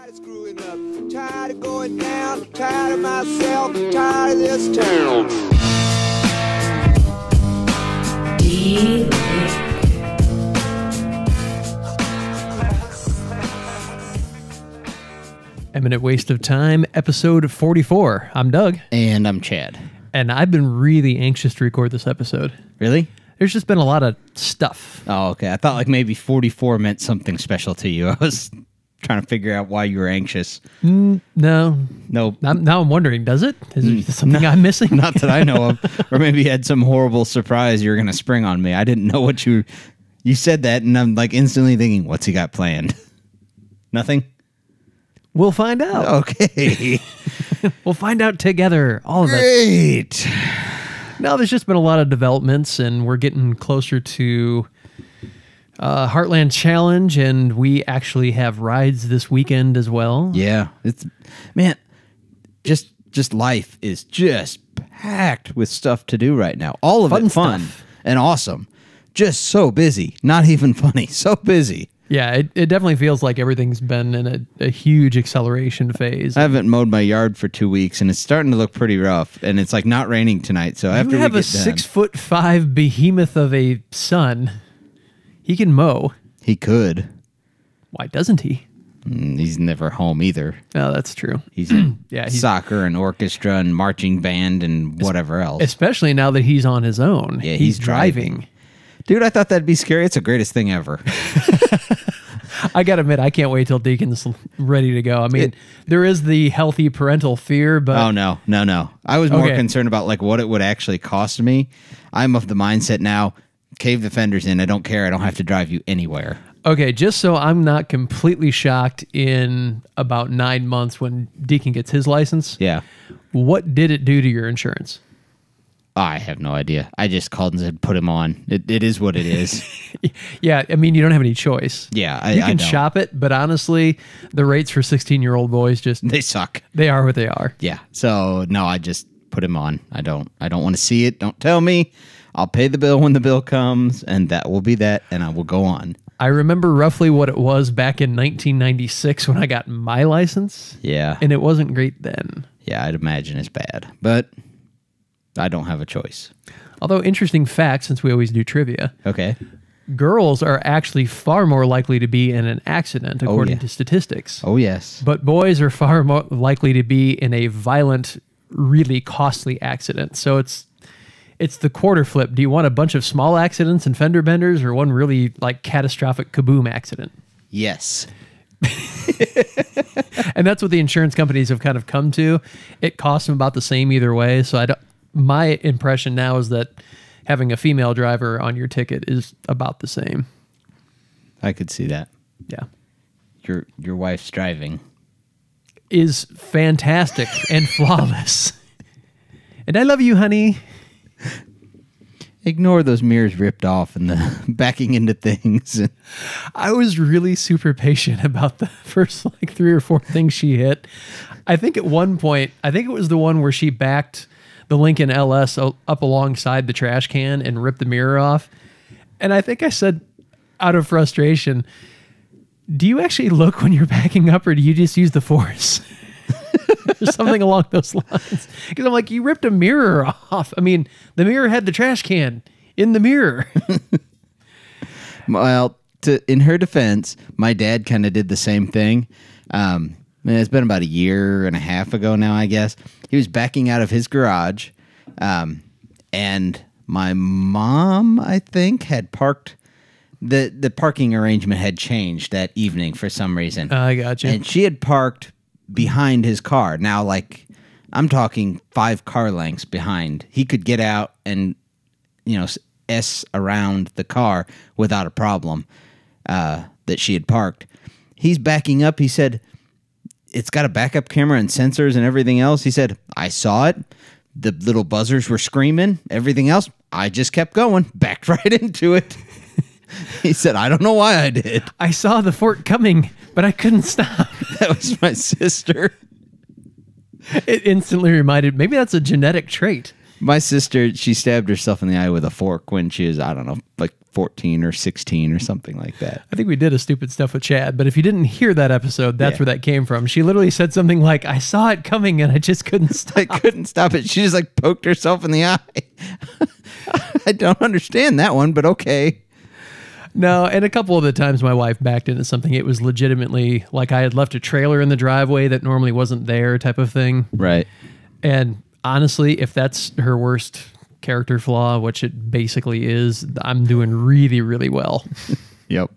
Tired of screwing up, tired of going down, tired of myself, tired of this town. Eminent Waste of Time, episode 44. I'm Doug. And I'm Chad. And I've been really anxious to record this episode. Really? There's just been a lot of stuff. Oh, okay. I thought like maybe 44 meant something special to you. I was trying to figure out why you were anxious. No. Nope. Now I'm wondering, does it? Is there something I'm missing? Not that I know of. Or maybe you had some horrible surprise you were going to spring on me. I didn't know what you said that, and I'm like instantly thinking, what's he got planned? Nothing? We'll find out. Okay. We'll find out together. All of it. Great. No, there's just been a lot of developments, and we're getting closer to Heartland Challenge, and we actually have rides this weekend as well. Yeah. Just life is just packed with stuff to do right now. All of it fun stuff. And awesome. Just so busy. Not even funny. So busy. Yeah, it definitely feels like everything's been in a huge acceleration phase. I haven't mowed my yard for 2 weeks, and it's starting to look pretty rough. And it's like not raining tonight, so after we get done, you have a 6'5" behemoth of a son. He can mow. He could. Why doesn't he? He's never home either. Oh, that's true. He's in soccer and orchestra and marching band and whatever else. Especially now that he's on his own. Yeah, he's driving. Dude, I thought that'd be scary. It's the greatest thing ever. I gotta admit, I can't wait till Deacon's ready to go. I mean, there is the healthy parental fear, but... Oh, no. I was more concerned about like what it would actually cost me. I'm of the mindset now, cave the fenders in. I don't care. I don't have to drive you anywhere. Okay, just so I'm not completely shocked in about 9 months when Deacon gets his license. Yeah. What did it do to your insurance? I have no idea. I just called and said, put him on. It is what it is. Yeah, I mean, you don't have any choice. Yeah, you can shop it, but honestly, the rates for 16-year-old boys they suck. They are what they are. Yeah. So no, I just put him on. I don't want to see it. Don't tell me. I'll pay the bill when the bill comes, and that will be that, and I will go on. I remember roughly what it was back in 1996 when I got my license. Yeah. And it wasn't great then. Yeah, I'd imagine it's bad, but I don't have a choice. Although, interesting fact, since we always do trivia. Okay. Girls are actually far more likely to be in an accident, according to statistics. Oh, yes. But boys are far more likely to be in a violent, really costly accident. So it's the quarter flip. Do you want a bunch of small accidents and fender benders, or one really like catastrophic kaboom accident? Yes. And that's what the insurance companies have kind of come to. It costs them about the same either way. So my impression now is that having a female driver on your ticket is about the same. I could see that. Yeah. Your wife's driving is fantastic and flawless. And I love you, honey. Ignore those mirrors ripped off and the backing into things. I was really super patient about the first like 3 or 4 things she hit. I think at one point, it was the one where she backed the Lincoln LS up alongside the trash can and ripped the mirror off. And I think I said out of frustration, do you actually look when you're backing up, or do you just use the force? Or something along those lines. Because I'm like, you ripped a mirror off. I mean, the mirror had the trash can in the mirror. Well, in her defense, my dad kind of did the same thing. It's been about 1.5 years ago now, I guess. He was backing out of his garage, and my mom, I think, had parked. The parking arrangement had changed that evening for some reason. I got you. And she had parked behind his car. Now, like, I'm talking 5 car lengths behind. He could get out and, S around the car without a problem that she had parked. He's backing up. He said, it's got a backup camera and sensors and everything else. He said, I saw it. The little buzzers were screaming. Everything else, I just kept going. Backed right into it. He said, I don't know why I did. I saw the fort coming, but I couldn't stop. That was my sister. It instantly reminded, maybe that's a genetic trait. My sister, she stabbed herself in the eye with a fork when she was, I don't know, like 14 or 16 or something like that. I think we did a stupid stuff with Chad, but if you didn't hear that episode, that's where that came from. She literally said something like, I saw it coming and I just couldn't stop. I couldn't stop it. She just like poked herself in the eye. I don't understand that one, but okay. No, and a couple of the times my wife backed into something, it was legitimately like I had left a trailer in the driveway that normally wasn't there type of thing. Right. And honestly, if that's her worst character flaw, which it basically is, I'm doing really, really well. Yep.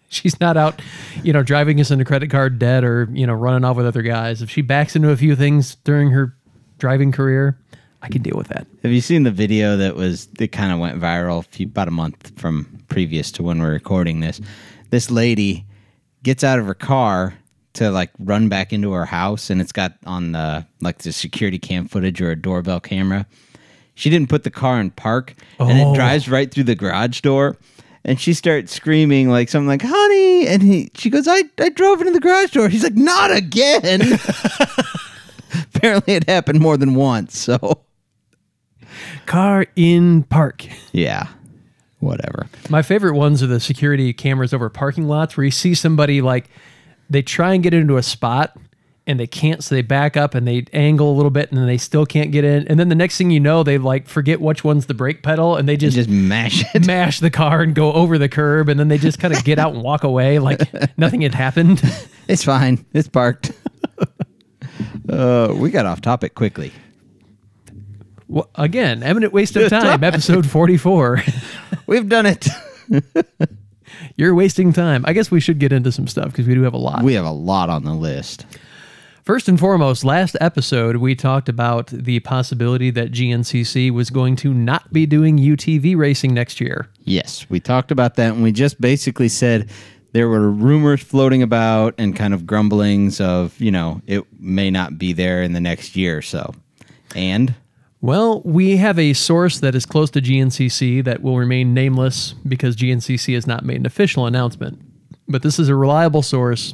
She's not out, driving us into credit card debt or, running off with other guys. If she backs into a few things during her driving career, I can deal with that. Have you seen the video that kind of went viral about a month from previous to when we're recording this? This lady gets out of her car to like run back into her house, and it's got on the security cam footage or a doorbell camera. She didn't put the car in park, and it drives right through the garage door. And she starts screaming like something like, honey. And she goes, I drove into the garage door. He's like, not again. Apparently it happened more than once. So car in park. Yeah, whatever. My favorite ones are the security cameras over parking lots where you see somebody like they try and get into a spot and they can't, so they back up and they angle a little bit and then they still can't get in. And then the next thing you know, they like forget which one's the brake pedal and they just mash it. Mash the car and go over the curb, and then they just kind of get out and walk away like nothing had happened. It's fine. It's parked. We got off topic quickly. Well, again, Eminent Waste of Time, episode 44. We've done it. You're wasting time. I guess we should get into some stuff because we do have a lot. We have a lot on the list. First and foremost, last episode, we talked about the possibility that GNCC was going to not be doing UTV racing next year. Yes, we talked about that, and we just basically said there were rumors floating about and kind of grumblings of, it may not be there in the next year or so. And? Well, we have a source that is close to GNCC that will remain nameless because GNCC has not made an official announcement. But this is a reliable source,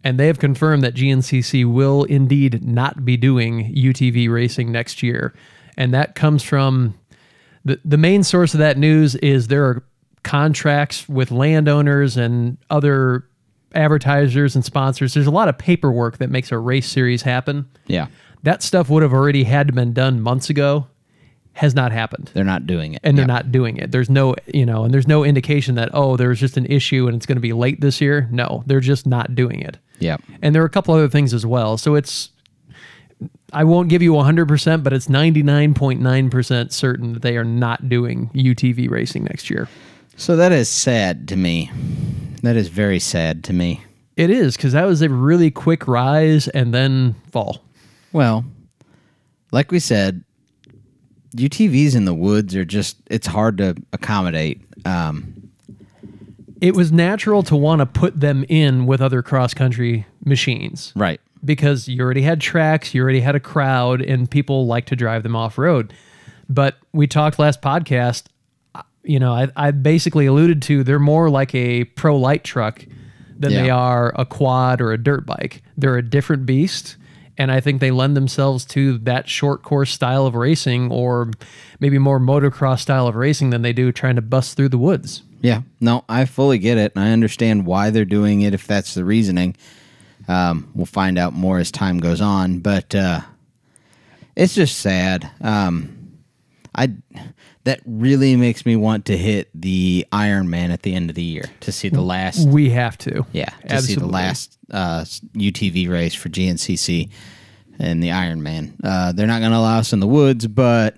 and they have confirmed that GNCC will indeed not be doing UTV racing next year. And that comes from the main source of that news is there are contracts with landowners and other advertisers and sponsors. There's a lot of paperwork that makes a race series happen. Yeah. That stuff would have already had to been done months ago. Has not happened. They're not doing it. And they're not doing it. There's no, and there's no indication that, there's just an issue and it's going to be late this year. No, they're just not doing it. Yeah. And there are a couple other things as well. So I won't give you 100%, but it's 99.9% certain that they are not doing UTV racing next year. So that is sad to me. That is very sad to me. It is, because that was a really quick rise and then fall. Well, like we said, UTVs in the woods are it's hard to accommodate. It was natural to want to put them in with other cross-country machines. Right. Because you already had tracks, you already had a crowd, and people like to drive them off-road. But we talked last podcast, I basically alluded to they're more like a pro light truck than they are a quad or a dirt bike. They're a different beast. And I think they lend themselves to that short course style of racing or maybe more motocross style of racing than they do trying to bust through the woods. Yeah, no, I fully get it. And I understand why they're doing it if that's the reasoning. We'll find out more as time goes on. But it's just sad. That really makes me want to hit the Ironman at the end of the year to see the last. We have to. Yeah, to see the last UTV race for GNCC and the Ironman. They're not going to allow us in the woods, but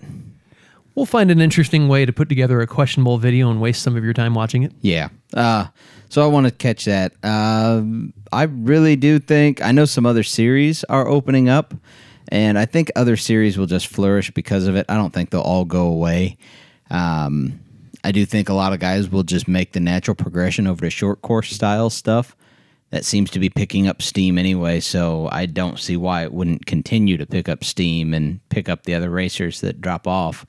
we'll find an interesting way to put together a questionable video and waste some of your time watching it. Yeah. So I want to catch that. I really do think, I know some other series are opening up, and I think other series will just flourish because of it. I don't think they'll all go away. I do think a lot of guys will just make the natural progression over to short course style stuff. That seems to be picking up steam anyway, so I don't see why it wouldn't continue to pick up steam and pick up the other racers that drop off.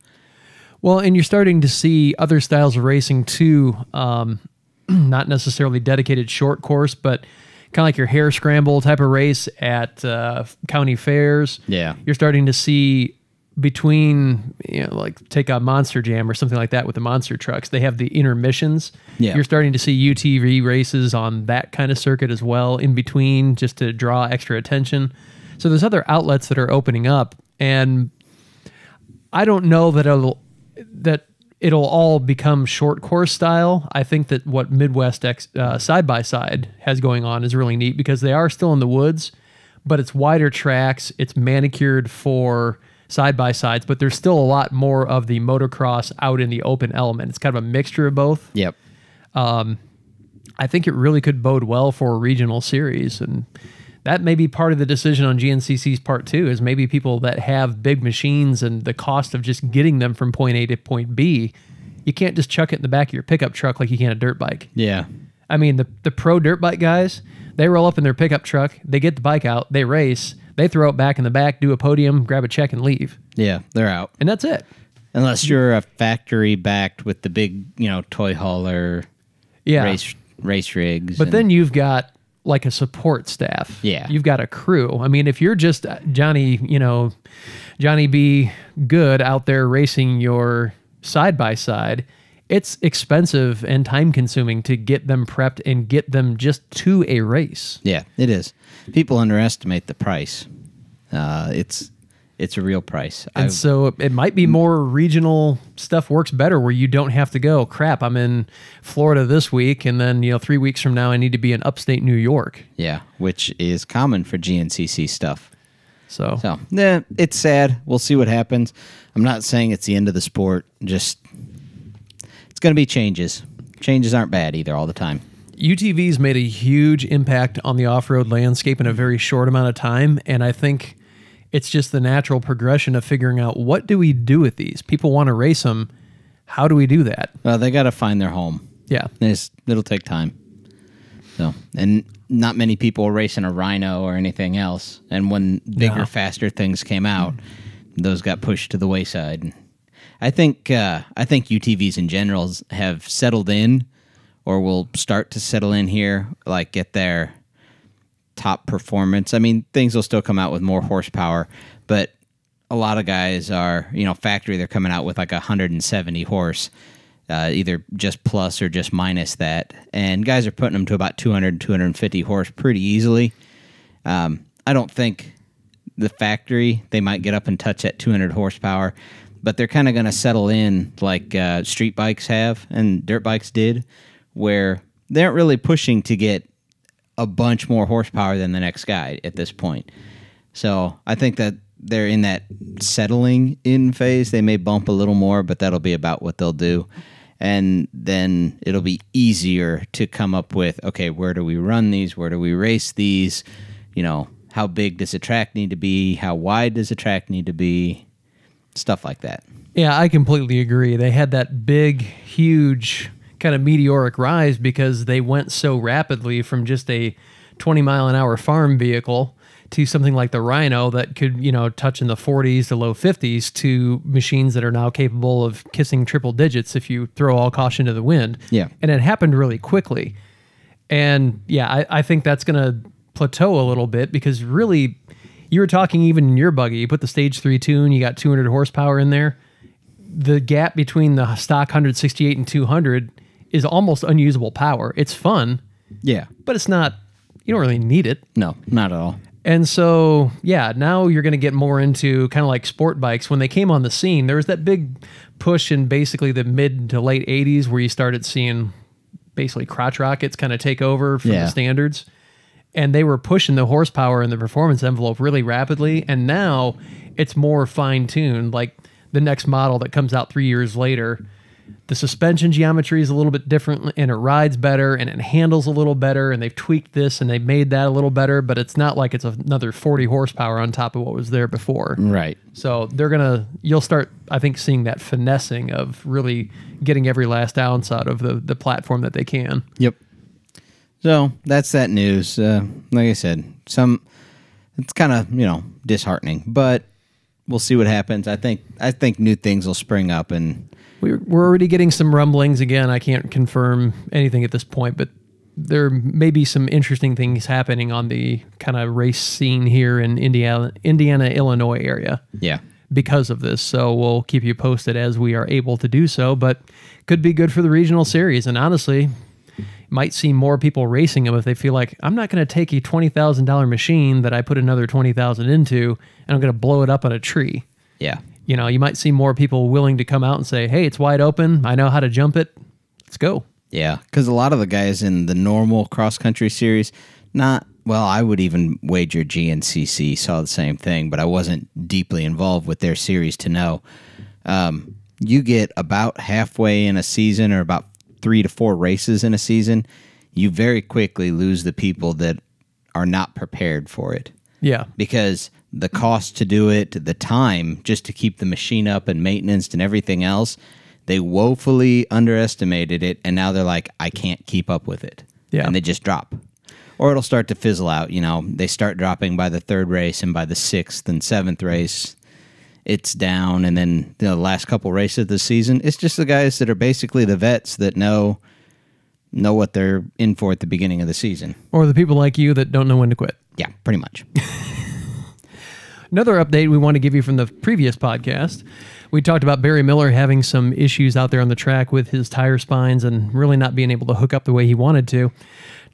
Well, and you're starting to see other styles of racing too, not necessarily dedicated short course, but kind of like your hare scramble type of race at county fairs. Yeah. You're starting to see between, like take a Monster Jam or something like that with the monster trucks, they have the intermissions. Yeah. You're starting to see UTV races on that kind of circuit as well in between, just to draw extra attention. So there's other outlets that are opening up, and I don't know that it'll all become short course style. I think that what Midwest Side by Side has going on is really neat, because they are still in the woods, but it's wider tracks. It's manicured for side-by-sides, but there's still a lot more of the motocross out in the open element. It's kind of a mixture of both. Yep. I think it really could bode well for a regional series, and that may be part of the decision on GNCC's part too, is maybe people that have big machines and the cost of just getting them from point A to point B, you can't just chuck it in the back of your pickup truck like you can a dirt bike. Yeah. I mean, the pro dirt bike guys, they roll up in their pickup truck, they get the bike out, they race, they throw it back in the back, do a podium, grab a check, and leave. Yeah, they're out. And that's it. Unless you're a factory backed with the big, toy hauler, race rigs. But then you've got like a support staff. Yeah. You've got a crew. I mean, if you're just Johnny B. Good out there racing your side-by-side, it's expensive and time-consuming to get them prepped and get them just to a race. Yeah, it is. People underestimate the price. It's a real price. And so it might be more regional stuff works better, where you don't have to go, crap, I'm in Florida this week, and then 3 weeks from now I need to be in upstate New York. Yeah, which is common for GNCC stuff. So it's sad. We'll see what happens. I'm not saying it's the end of the sport. Just it's going to be changes. Changes aren't bad either all the time. UTVs made a huge impact on the off-road landscape in a very short amount of time, and I think it's just the natural progression of figuring out, what do we do with these? People want to race them. How do we do that? Well, they got to find their home. Yeah. It'll take time. So, and not many people are racing a Rhino or anything else. And when bigger, faster things came out, those got pushed to the wayside. I think UTVs in general have settled in, or will start to settle in here, like get their top performance. I mean, things will still come out with more horsepower, but a lot of guys are, factory, they're coming out with like 170 horse, either just plus or just minus that. And guys are putting them to about 200, 250 horse pretty easily. I don't think the factory, they might get up and touch at 200 horsepower, but they're kind of going to settle in like street bikes have and dirt bikes did, where they aren't really pushing to get a bunch more horsepower than the next guy at this point. So I think that they're in that settling in phase. They may bump a little more, but that'll be about what they'll do. And then it'll be easier to come up with, okay, where do we run these? Where do we race these? How big does the track need to be? How wide does the track need to be? Stuff like that. Yeah, I completely agree. They had that big, huge kind of meteoric rise because they went so rapidly from just a 20-mile-an-hour farm vehicle to something like the Rhino that could, touch in the 40s to low 50s, to machines that are now capable of kissing triple digits if you throw all caution to the wind. Yeah. And it happened really quickly. And yeah, I think that's going to plateau a little bit, because really, you were talking even in your buggy, you put the Stage 3 tune, you got 200 horsepower in there. The gap between the stock 168 and 200 is almost unusable power. It's fun. Yeah. But it's not, you don't really need it. No, not at all. And so, yeah, now you're going to get more into kind of like sport bikes. When they came on the scene, there was that big push in basically the mid to late 80s where you started seeing basically crotch rockets kind of take over from the standards. And they were pushing the horsepower and the performance envelope really rapidly. And now it's more fine-tuned. Like the next model that comes out 3 years later, the suspension geometry is a little bit different, and it rides better, and it handles a little better, and they've tweaked this and they've made that a little better, but it's not like it's another 40 horsepower on top of what was there before. Right. So you'll start, I think, seeing that finessing of really getting every last ounce out of the platform that they can. Yep. So that's that news. Like I said, it's kind of, disheartening, but we'll see what happens. I think new things will spring up, and we're already getting some rumblings. Again, I can't confirm anything at this point, but there may be some interesting things happening on the kind of race scene here in Indiana, Illinois area. Yeah. because of this. So we'll keep you posted as we are able to do so, but could be good for the regional series. And honestly, might see more people racing them if they feel like, I'm not going to take a $20,000 machine that I put another $20,000 into and I'm going to blow it up on a tree. Yeah. You know, you might see more people willing to come out and say, hey, it's wide open. I know how to jump it. Let's go. Yeah, because a lot of the guys in the normal cross-country series, I would even wager GNCC saw the same thing, but I wasn't deeply involved with their series to know. You get about halfway in a season or about 3 to 4 races in a season, you very quickly lose the people that are not prepared for it. Yeah. Because the cost to do it, the time just to keep the machine up and maintenance and everything else, they woefully underestimated it, and now they're like, I can't keep up with it. Yeah. And they just drop. Or it'll start to fizzle out. You know, they start dropping by the 3rd race, and by the 6th and 7th race, it's down. And then the last couple races of the season, it's just the guys that are basically the vets that know what they're in for at the beginning of the season. Or the people like you that don't know when to quit. Yeah, pretty much. Another update we want to give you from the previous podcast. We talked about Barry Miller having some issues out there on the track with his tire spines and really not being able to hook up the way he wanted to.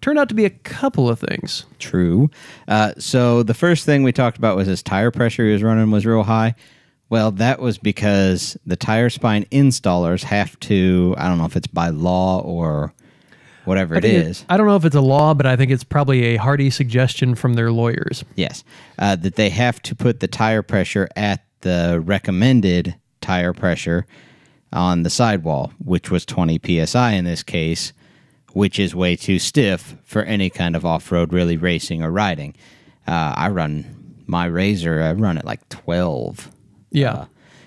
Turned out to be a couple of things. True. So the first thing we talked about was his tire pressure he was running was real high. Well, that was because the tire spine installers have to, I don't know if it's by law or whatever it is. I don't know if it's a law, but I think it's probably a hearty suggestion from their lawyers. Yes. That they have to put the tire pressure at the recommended tire pressure on the sidewall, which was 20 PSI in this case, which is way too stiff for any kind of off-road really racing or riding. I run my Razor, I run at like 12. Yeah.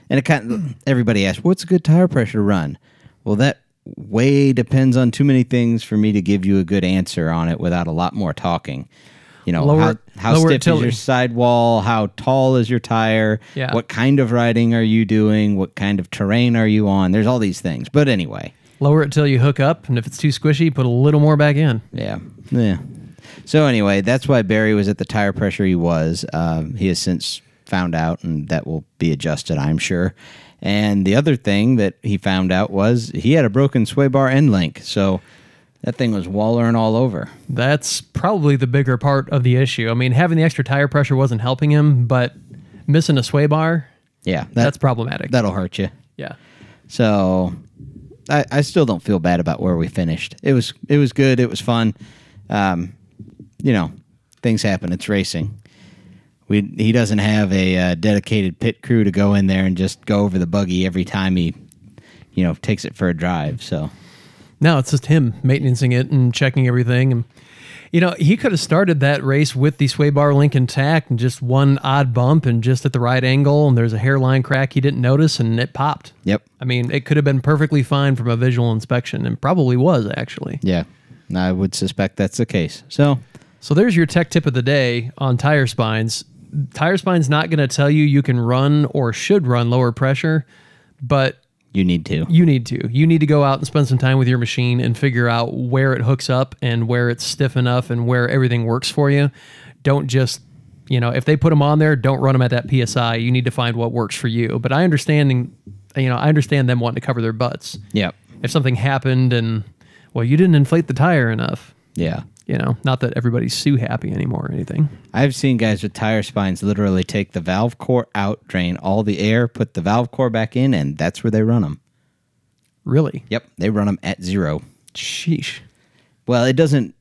And it kind of, everybody asks, what's a good tire pressure to run? Well, that way depends on too many things for me to give you a good answer on it without a lot more talking. You know, how stiff is your sidewall? How tall is your tire? Yeah. What kind of riding are you doing? What kind of terrain are you on? There's all these things. But anyway. Lower it till you hook up, and if it's too squishy, put a little more back in. Yeah. So anyway, that's why Barry was at the tire pressure he was. He has since found out, and that will be adjusted, I'm sure. And the other thing that he found out was he had a broken sway bar end link. So that thing was wallering all over. That's probably the bigger part of the issue. I mean, having the extra tire pressure wasn't helping him, but missing a sway bar, that's problematic. That'll hurt you. Yeah. So I still don't feel bad about where we finished. It was good. It was fun. You know, things happen. It's racing. He doesn't have a dedicated pit crew to go in there and just go over the buggy every time he, takes it for a drive. So no, it's just him maintaining it and checking everything. And he could have started that race with the sway bar link intact and just one odd bump and just at the right angle, and there's a hairline crack he didn't notice and it popped. Yep. I mean, it could have been perfectly fine from a visual inspection, and probably was actually. Yeah, I would suspect that's the case. So there's your tech tip of the day on tire spines. Tire spine's not going to tell you can run or should run lower pressure, but you need to. You need to go out and spend some time with your machine and figure out where it hooks up and where it's stiff enough and where everything works for you. Don't just, if they put them on there, don't run them at that PSI. You need to find what works for you. But I understand them wanting to cover their butts. Yep. If something happened and, well, you didn't inflate the tire enough. Yeah. Not that everybody's Sue happy anymore or anything. I've seen guys with tire spines literally take the valve core out, drain all the air, put the valve core back in, and that's where they run them. Really? Yep. They run them at 0. Sheesh. Well, it doesn't,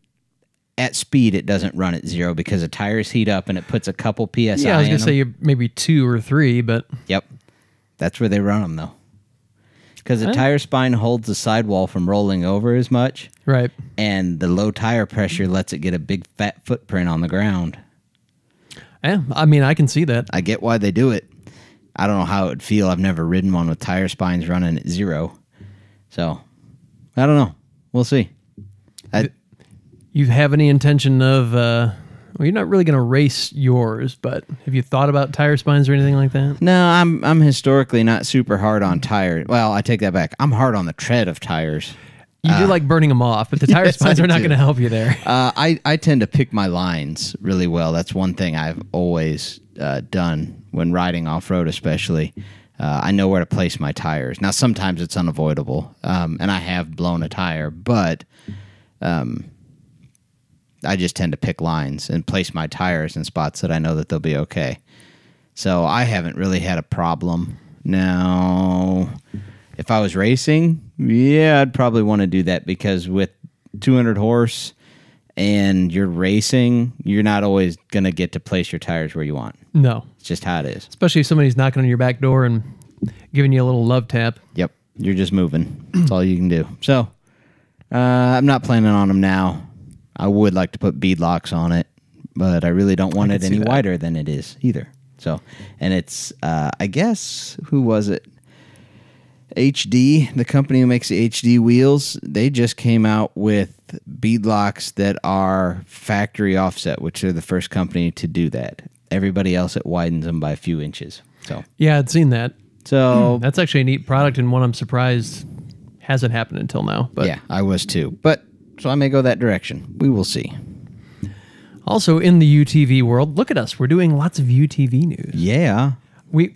at speed, it doesn't run at 0 because the tires heat up and it puts a couple PSI in them. Yeah, I was going to say you're maybe 2 or 3, but... Yep. That's where they run them, though. Because the tire spine holds the sidewall from rolling over as much. Right. And the low tire pressure lets it get a big fat footprint on the ground. Yeah, I mean, I can see that. I get why they do it. I don't know how it would feel. I've never ridden one with tire spines running at 0. So, I don't know. We'll see. You have any intention of... Well, you're not really going to race yours, but have you thought about tire spines or anything like that? No, I'm historically not super hard on tires. Well, I take that back. I'm hard on the tread of tires. You do like burning them off, but the tire spines are not going to help you there. I tend to pick my lines really well. That's one thing I've always done when riding off-road especially. I know where to place my tires. Now, sometimes it's unavoidable, and I have blown a tire, but I just tend to pick lines and place my tires in spots that I know that they'll be okay. So I haven't really had a problem. Now, if I was racing, yeah, I'd probably want to do that because with 200 horse and you're racing, you're not always going to get to place your tires where you want. No. It's just how it is. Especially if somebody's knocking on your back door and giving you a little love tap. Yep. You're just moving. That's all you can do. So I'm not planning on them now. I would like to put bead locks on it, but I really don't want it any wider than it is either. So, and it's, I guess, who was it? HD, the company who makes the HD wheels, they just came out with bead locks that are factory offset, which they're the first company to do that. Everybody else, it widens them by a few inches. So yeah, I'd seen that. So that's actually a neat product and one I'm surprised hasn't happened until now. But yeah, I was too. But so I may go that direction. We will see. Also in the UTV world, look at us. We're doing lots of UTV news. Yeah.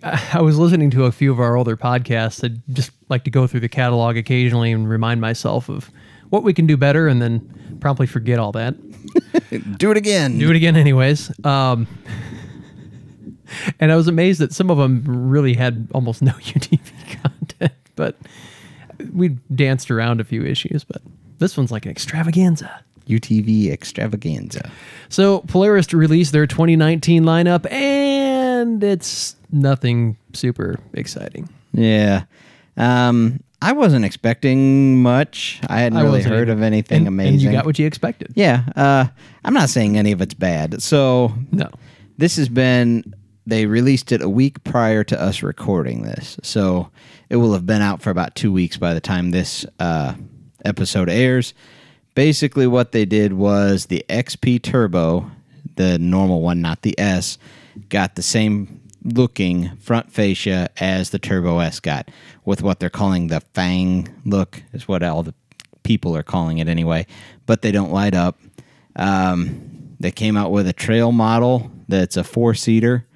I was listening to a few of our older podcasts. I'd just like to go through the catalog occasionally and remind myself of what we can do better and then promptly forget all that. Do it again. Do it again anyways. And I was amazed that some of them really had almost no UTV content, but we danced around a few issues, but this one's like an extravaganza. UTV extravaganza. So Polaris released their 2019 lineup, and it's nothing super exciting. Yeah. I wasn't expecting much. I hadn't really heard of anything amazing. And you got what you expected. Yeah. I'm not saying any of it's bad. So no. This has been, they released it a week prior to us recording this. So it will have been out for about 2 weeks by the time this episode airs. Basically what they did was the XP Turbo, the normal one, not the S, got the same looking front fascia as the Turbo S got, with what they're calling the Fang look, is what all the people are calling it anyway, but they don't light up. They came out with a trail model that's a 4-seater,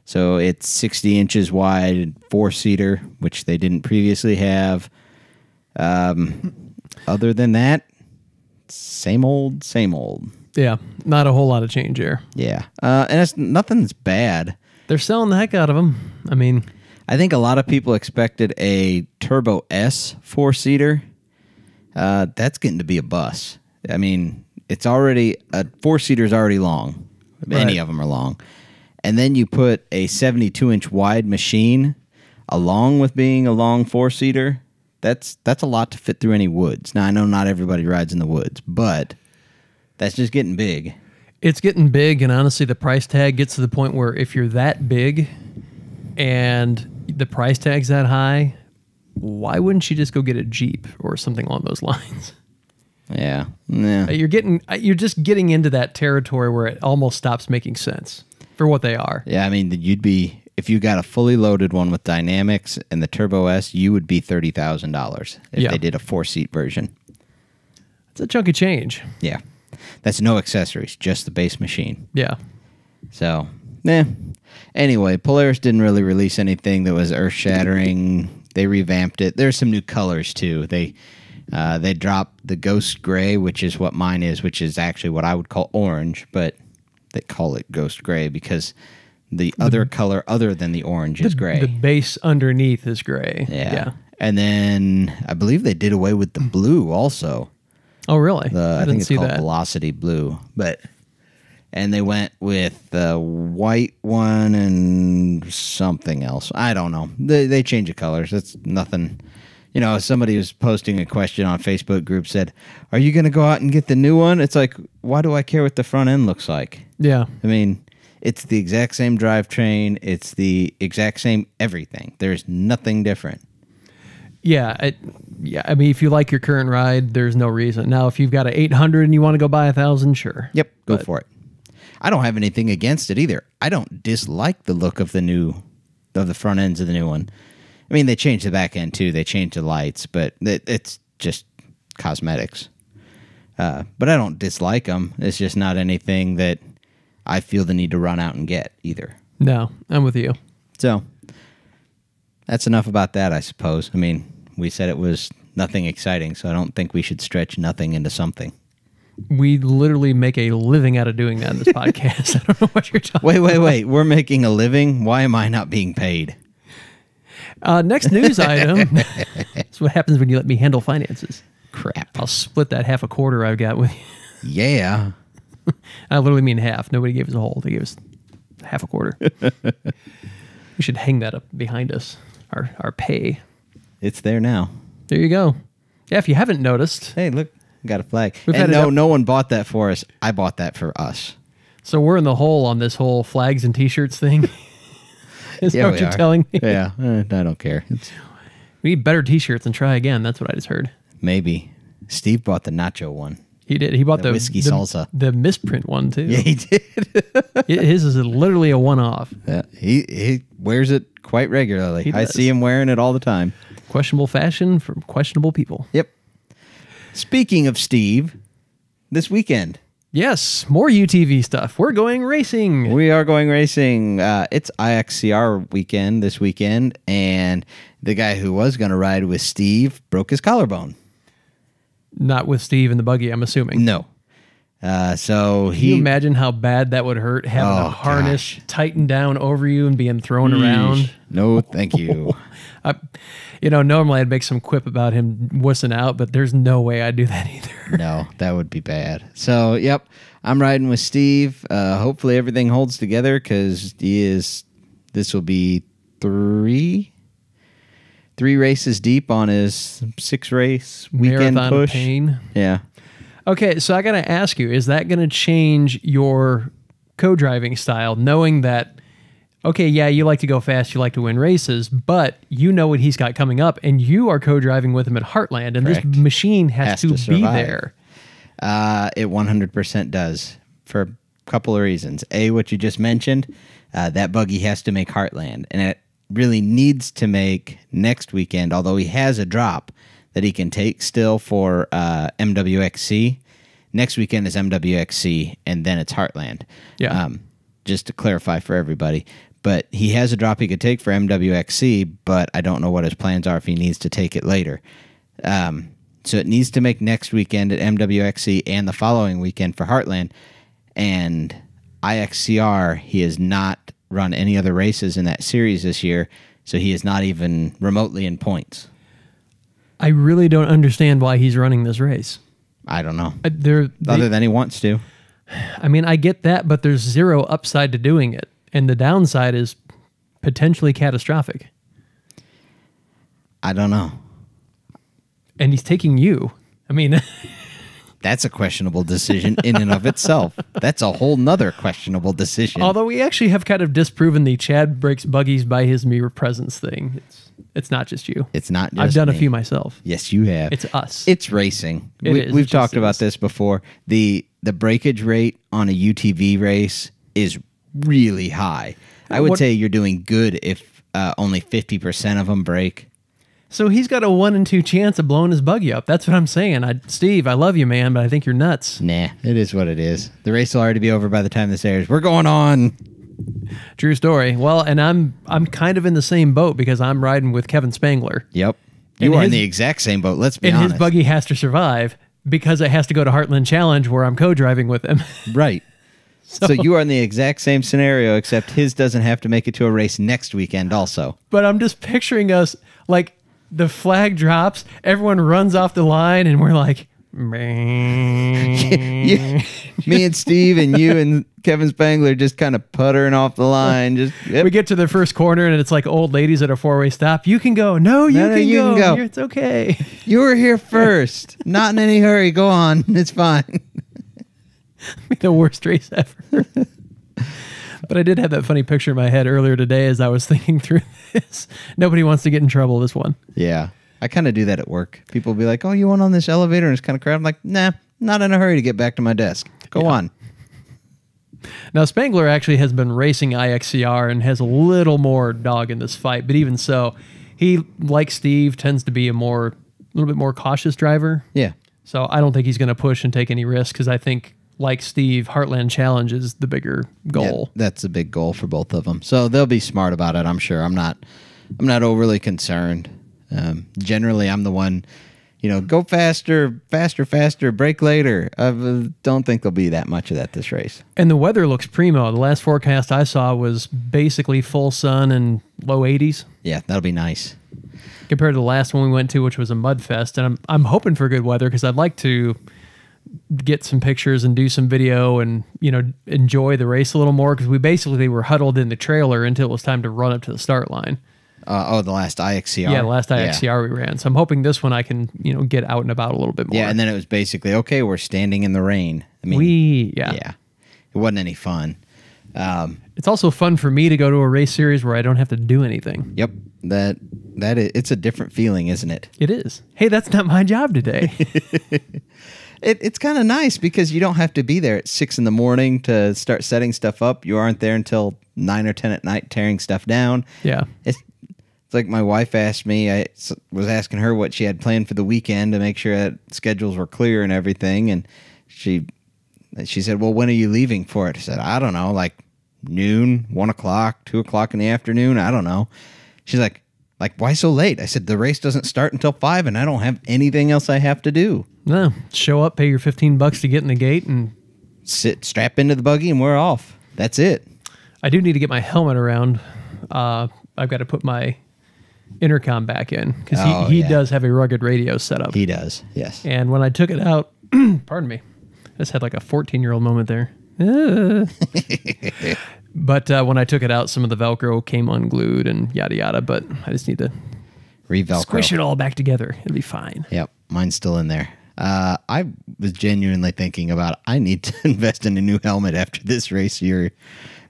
so it's 60 inches wide, 4-seater, which they didn't previously have. Other than that, same old, same old. Yeah, not a whole lot of change here. Yeah, and it's nothing that's bad. They're selling the heck out of them. I mean, I think a lot of people expected a Turbo S 4-seater. That's getting to be a bus. I mean, it's already, a 4-seater is already long. Right. Any of them are long. And then you put a 72-inch wide machine along with being a long 4-seater. That's a lot to fit through any woods. Now, I know not everybody rides in the woods, but that's just getting big. It's getting big, and honestly, the price tag gets to the point where if you're that big and the price tag's that high, why wouldn't you just go get a Jeep or something along those lines? Yeah. You're just getting into that territory where it almost stops making sense for what they are. Yeah, I mean, if you got a fully loaded one with dynamics and the Turbo S, you would be $30,000 if they did a 4-seat version. It's a chunk of change. Yeah. That's no accessories, just the base machine. Yeah. So, Anyway, Polaris didn't really release anything that was earth-shattering. They revamped it. There's some new colors, too. They dropped the Ghost Gray, which is what mine is, which is actually what I would call orange, but they call it Ghost Gray because the other color other than the orange is gray. The base underneath is gray. Yeah. And then I believe they did away with the blue also. Oh, really? I think it's called Velocity Blue. And they went with the white one and something else. I don't know. They change the colors. That's nothing. You know, somebody was posting a question on Facebook group said, "Are you going to go out and get the new one?" It's like, why do I care what the front end looks like? Yeah. I mean, it's the exact same drivetrain. It's the exact same everything. There's nothing different. Yeah. I mean, if you like your current ride, there's no reason. Now, if you've got an 800 and you want to go buy 1,000, sure. Yep, go for it. I don't have anything against it either. I don't dislike the look of the front ends of the new one. I mean, they changed the back end too. They changed the lights, but it's just cosmetics. But I don't dislike them. It's just not anything that I feel the need to run out and get either. No, I'm with you. So that's enough about that, I suppose. I mean, we said it was nothing exciting, so I don't think we should stretch nothing into something. We literally make a living out of doing that in this podcast. I don't know what you're talking about. Wait. We're making a living? Why am I not being paid? Next news item. That's what happens when you let me handle finances. Crap. I'll split that half a quarter I've got with you. Yeah. I literally mean half. Nobody gave us a whole. They gave us half a quarter. We should hang that up behind us, our pay. It's there now. There you go. Yeah, if you haven't noticed. Hey, look. Got a flag. We've And had no one bought that for us. I bought that for us. So we're in the hole on this whole flags and T-shirts thing. Is that what you're telling me? Yeah, I don't care. We need better T-shirts and try again. That's what I just heard. Maybe. Steve bought the nacho one. He did. He bought the whiskey salsa. The misprint one, too. Yeah, he did. His is literally a one-off. Yeah, he wears it quite regularly. He I does. see him wearing it all the time. Questionable fashion from questionable people. Yep. Speaking of Steve, this weekend. Yes, more UTV stuff. We're going racing. We are going racing. It's IXCR weekend this weekend, and the guy who was going to ride with Steve broke his collarbone. Not with Steve in the buggy, I'm assuming. No. So Can you imagine how bad that would hurt, having a harness tightened down over you and being thrown around? No, thank you. Normally I'd make some quip about him wussing out, but there's no way I'd do that either. No, that would be bad. So, yep, I'm riding with Steve. Hopefully everything holds together because this will be three races deep on his 6-race weekend Marathon push. Of pain. Yeah. Okay, so I got to ask you, is that going to change your co-driving style, knowing that, okay, yeah, you like to go fast, you like to win races, but you know what he's got coming up, and you are co-driving with him at Heartland, and Correct. This machine has to be survive. there. It 100% does for a couple of reasons. A, what you just mentioned, that buggy has to make Heartland, and it really needs to make next weekend, although he has a drop that he can take still for MWXC. Next weekend is MWXC, and then it's Heartland. Yeah. Just to clarify for everybody. But he has a drop he could take for MWXC, but I don't know what his plans are if he needs to take it later. So it needs to make next weekend at MWXC and the following weekend for Heartland. And IXCR, he has not run any other races in that series this year, so he is not even remotely in points. I really don't understand why he's running this race. I don't know. Other than he wants to. I mean, I get that, but there's zero upside to doing it. And the downside is potentially catastrophic. I don't know. And he's taking you. I mean... That's a questionable decision in and of itself. That's a whole nother questionable decision. Although we actually have kind of disproven the Chad breaks buggies by his mere presence thing. It's not just you. It's not just I've done me. a few myself. Yes, you have. It's us. It's racing. It is. We've It just talked about is. this before. The breakage rate on a UTV race is really high. I would say you're doing good if only 50% of them break. So he's got a 1 in 2 chance of blowing his buggy up. That's what I'm saying. Steve, I love you, man, but I think you're nuts. Nah, it is what it is. The race will already be over by the time this airs. We're going on. True story. Well, and I'm kind of in the same boat because I'm riding with Kevin Spangler. Yep. And You are in his- the exact same boat. Let's be And honest. his buggy has to survive because it has to go to Heartland Challenge where I'm co-driving with him. Right. So you are in the exact same scenario, except his doesn't have to make it to a race next weekend also. But I'm just picturing us like the flag drops, everyone runs off the line, and we're like, Me and Steve and you and Kevin Spangler just kind of puttering off the line. Just yep. We get to the first corner, and it's like old ladies at a 4-way stop. You can go. No, you can go. It's okay. You were here first. Not in any hurry. Go on. It's fine. The worst race ever. But I did have that funny picture in my head earlier today as I was thinking through this. Nobody wants to get in trouble this one. Yeah. I kind of do that at work. People will be like, oh, you went on this elevator and it's kind of crowded. I'm like, nah, not in a hurry to get back to my desk. Go on. Now, Spangler actually has been racing IXCR and has a little more dog in this fight. But even so, he, like Steve, tends to be a little bit more cautious driver. Yeah. So I don't think he's going to push and take any risks because I think, like Steve, Heartland Challenge is the bigger goal. Yeah, that's a big goal for both of them. So they'll be smart about it, I'm sure. I'm not overly concerned. Generally, I'm the one, go faster, brake later. I don't think there'll be that much of that this race. And the weather looks primo. The last forecast I saw was basically full sun and low 80s. Yeah, that'll be nice. Compared to the last one we went to, which was a mud fest. And I'm hoping for good weather because I'd like to get some pictures and do some video and, enjoy the race a little more because we were huddled in the trailer until it was time to run up to the start line. The last IXCR. Yeah, the last IXCR we ran. So I'm hoping this one I can, get out and about a little bit more. Yeah, and then it was basically, okay, we're standing in the rain. I mean, it wasn't any fun. It's also fun for me to go to a race series where I don't have to do anything. Yep, it's a different feeling, isn't it? It is. Hey, that's not my job today. It's kind of nice because you don't have to be there at 6 a.m. to start setting stuff up. You aren't there until 9 or 10 at night tearing stuff down. Yeah. It's like my wife asked me, I was asking her what she had planned for the weekend to make sure that schedules were clear and everything. And she said, well, when are you leaving for it? I said, I don't know, like noon, 1 o'clock, 2 o'clock in the afternoon. I don't know. She's like, why so late? I said, the race doesn't start until 5 and I don't have anything else I have to do. No, show up, pay your $15 to get in the gate and strap into the buggy and we're off. That's it. I do need to get my helmet around. I've got to put my intercom back in because he does have a rugged radio setup. He does, yes. And when I took it out, pardon me, I just had like a 14-year-old moment there. But when I took it out, some of the Velcro came unglued and yada yada. But I just need to Re-Velcro. Squish it all back together. It'll be fine. Yep, mine's still in there. I was genuinely thinking about I need to invest in a new helmet after this race year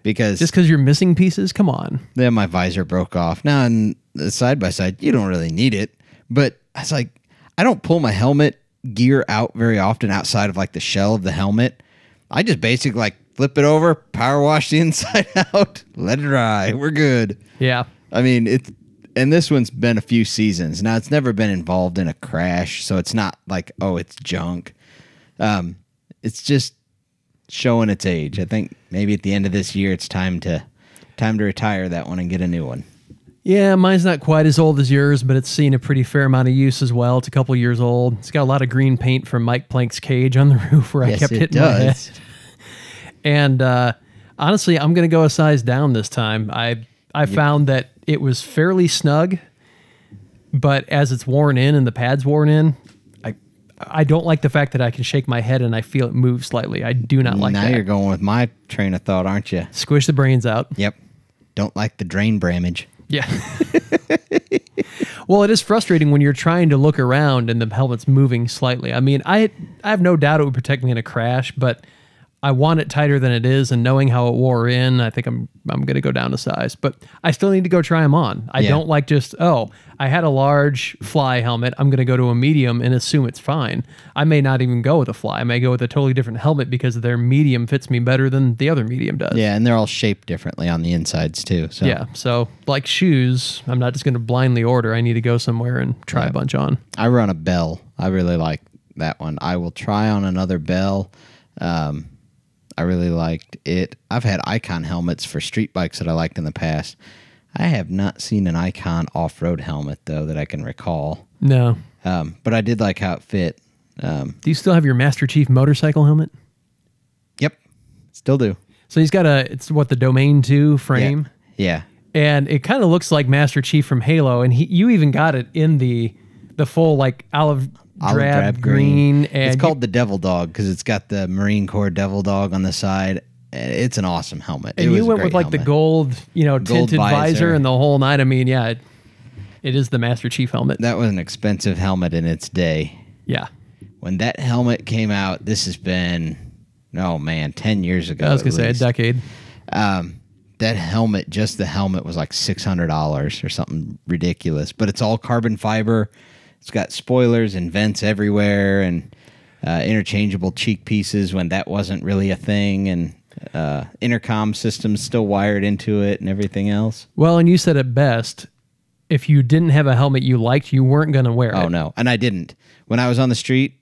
because just because you're missing pieces, come on. Then my visor broke off. Now in the side by side, you don't really need it, but I was like, I don't pull my helmet gear out very often outside of like the shell of the helmet. I just basically like flip it over, power wash the inside out, let it dry. We're good. Yeah. I mean, and this one's been a few seasons. Now, it's never been involved in a crash, so it's not like, oh, it's junk. It's just showing its age. I think maybe at the end of this year, it's time to retire that one and get a new one. Yeah, mine's not quite as old as yours, but it's seen a pretty fair amount of use as well. It's a couple years old. It's got a lot of green paint from Mike Plank's cage on the roof where I kept hitting my head. And honestly, I'm going to go a size down this time. I found that it was fairly snug, but as it's worn in and the pad's worn in, I don't like the fact that I can shake my head and I feel it move slightly. I do not like that. Now you're going with my train of thought, aren't you? Squish the brains out. Yep. Don't like the drain bramage. Yeah. Well, it is frustrating when you're trying to look around and the helmet's moving slightly. I mean, I have no doubt it would protect me in a crash, but I want it tighter than it is, and knowing how it wore in, I think I'm going to go down a size. But I still need to go try them on. I don't like just, I had a large fly helmet. I'm going to go to a medium and assume it's fine. I may not even go with a fly. I may go with a totally different helmet because their medium fits me better than the other medium does. Yeah, and they're all shaped differently on the insides too. So. Yeah, so like shoes, I'm not just going to blindly order. I need to go somewhere and try a bunch on. I run a Bell. I really like that one. I will try on another Bell. I really liked it. I've had Icon helmets for street bikes that I liked in the past. I have not seen an Icon off-road helmet, though, that I can recall. No. But I did like how it fit. Do you still have your Master Chief motorcycle helmet? Yep. Still do. So he's got the Domain 2 frame? Yeah. And it kind of looks like Master Chief from Halo, and you even got it in the full, like, olive drab green. And it's called the Devil Dog because it's got the Marine Corps Devil Dog on the side. It's an awesome helmet. And you went with like the gold, tinted visor and the whole night. I mean, yeah, it is the Master Chief helmet. That was an expensive helmet in its day. Yeah. When that helmet came out, this has been, 10 years ago. I was going to say a decade. That helmet, just the helmet was like $600 or something ridiculous. But it's all carbon fiber. It's got spoilers and vents everywhere and interchangeable cheek pieces when that wasn't really a thing, and intercom systems still wired into it and everything else. Well, and you said it best. If you didn't have a helmet you liked, you weren't going to wear it. Oh, no. And I didn't. When I was on the street,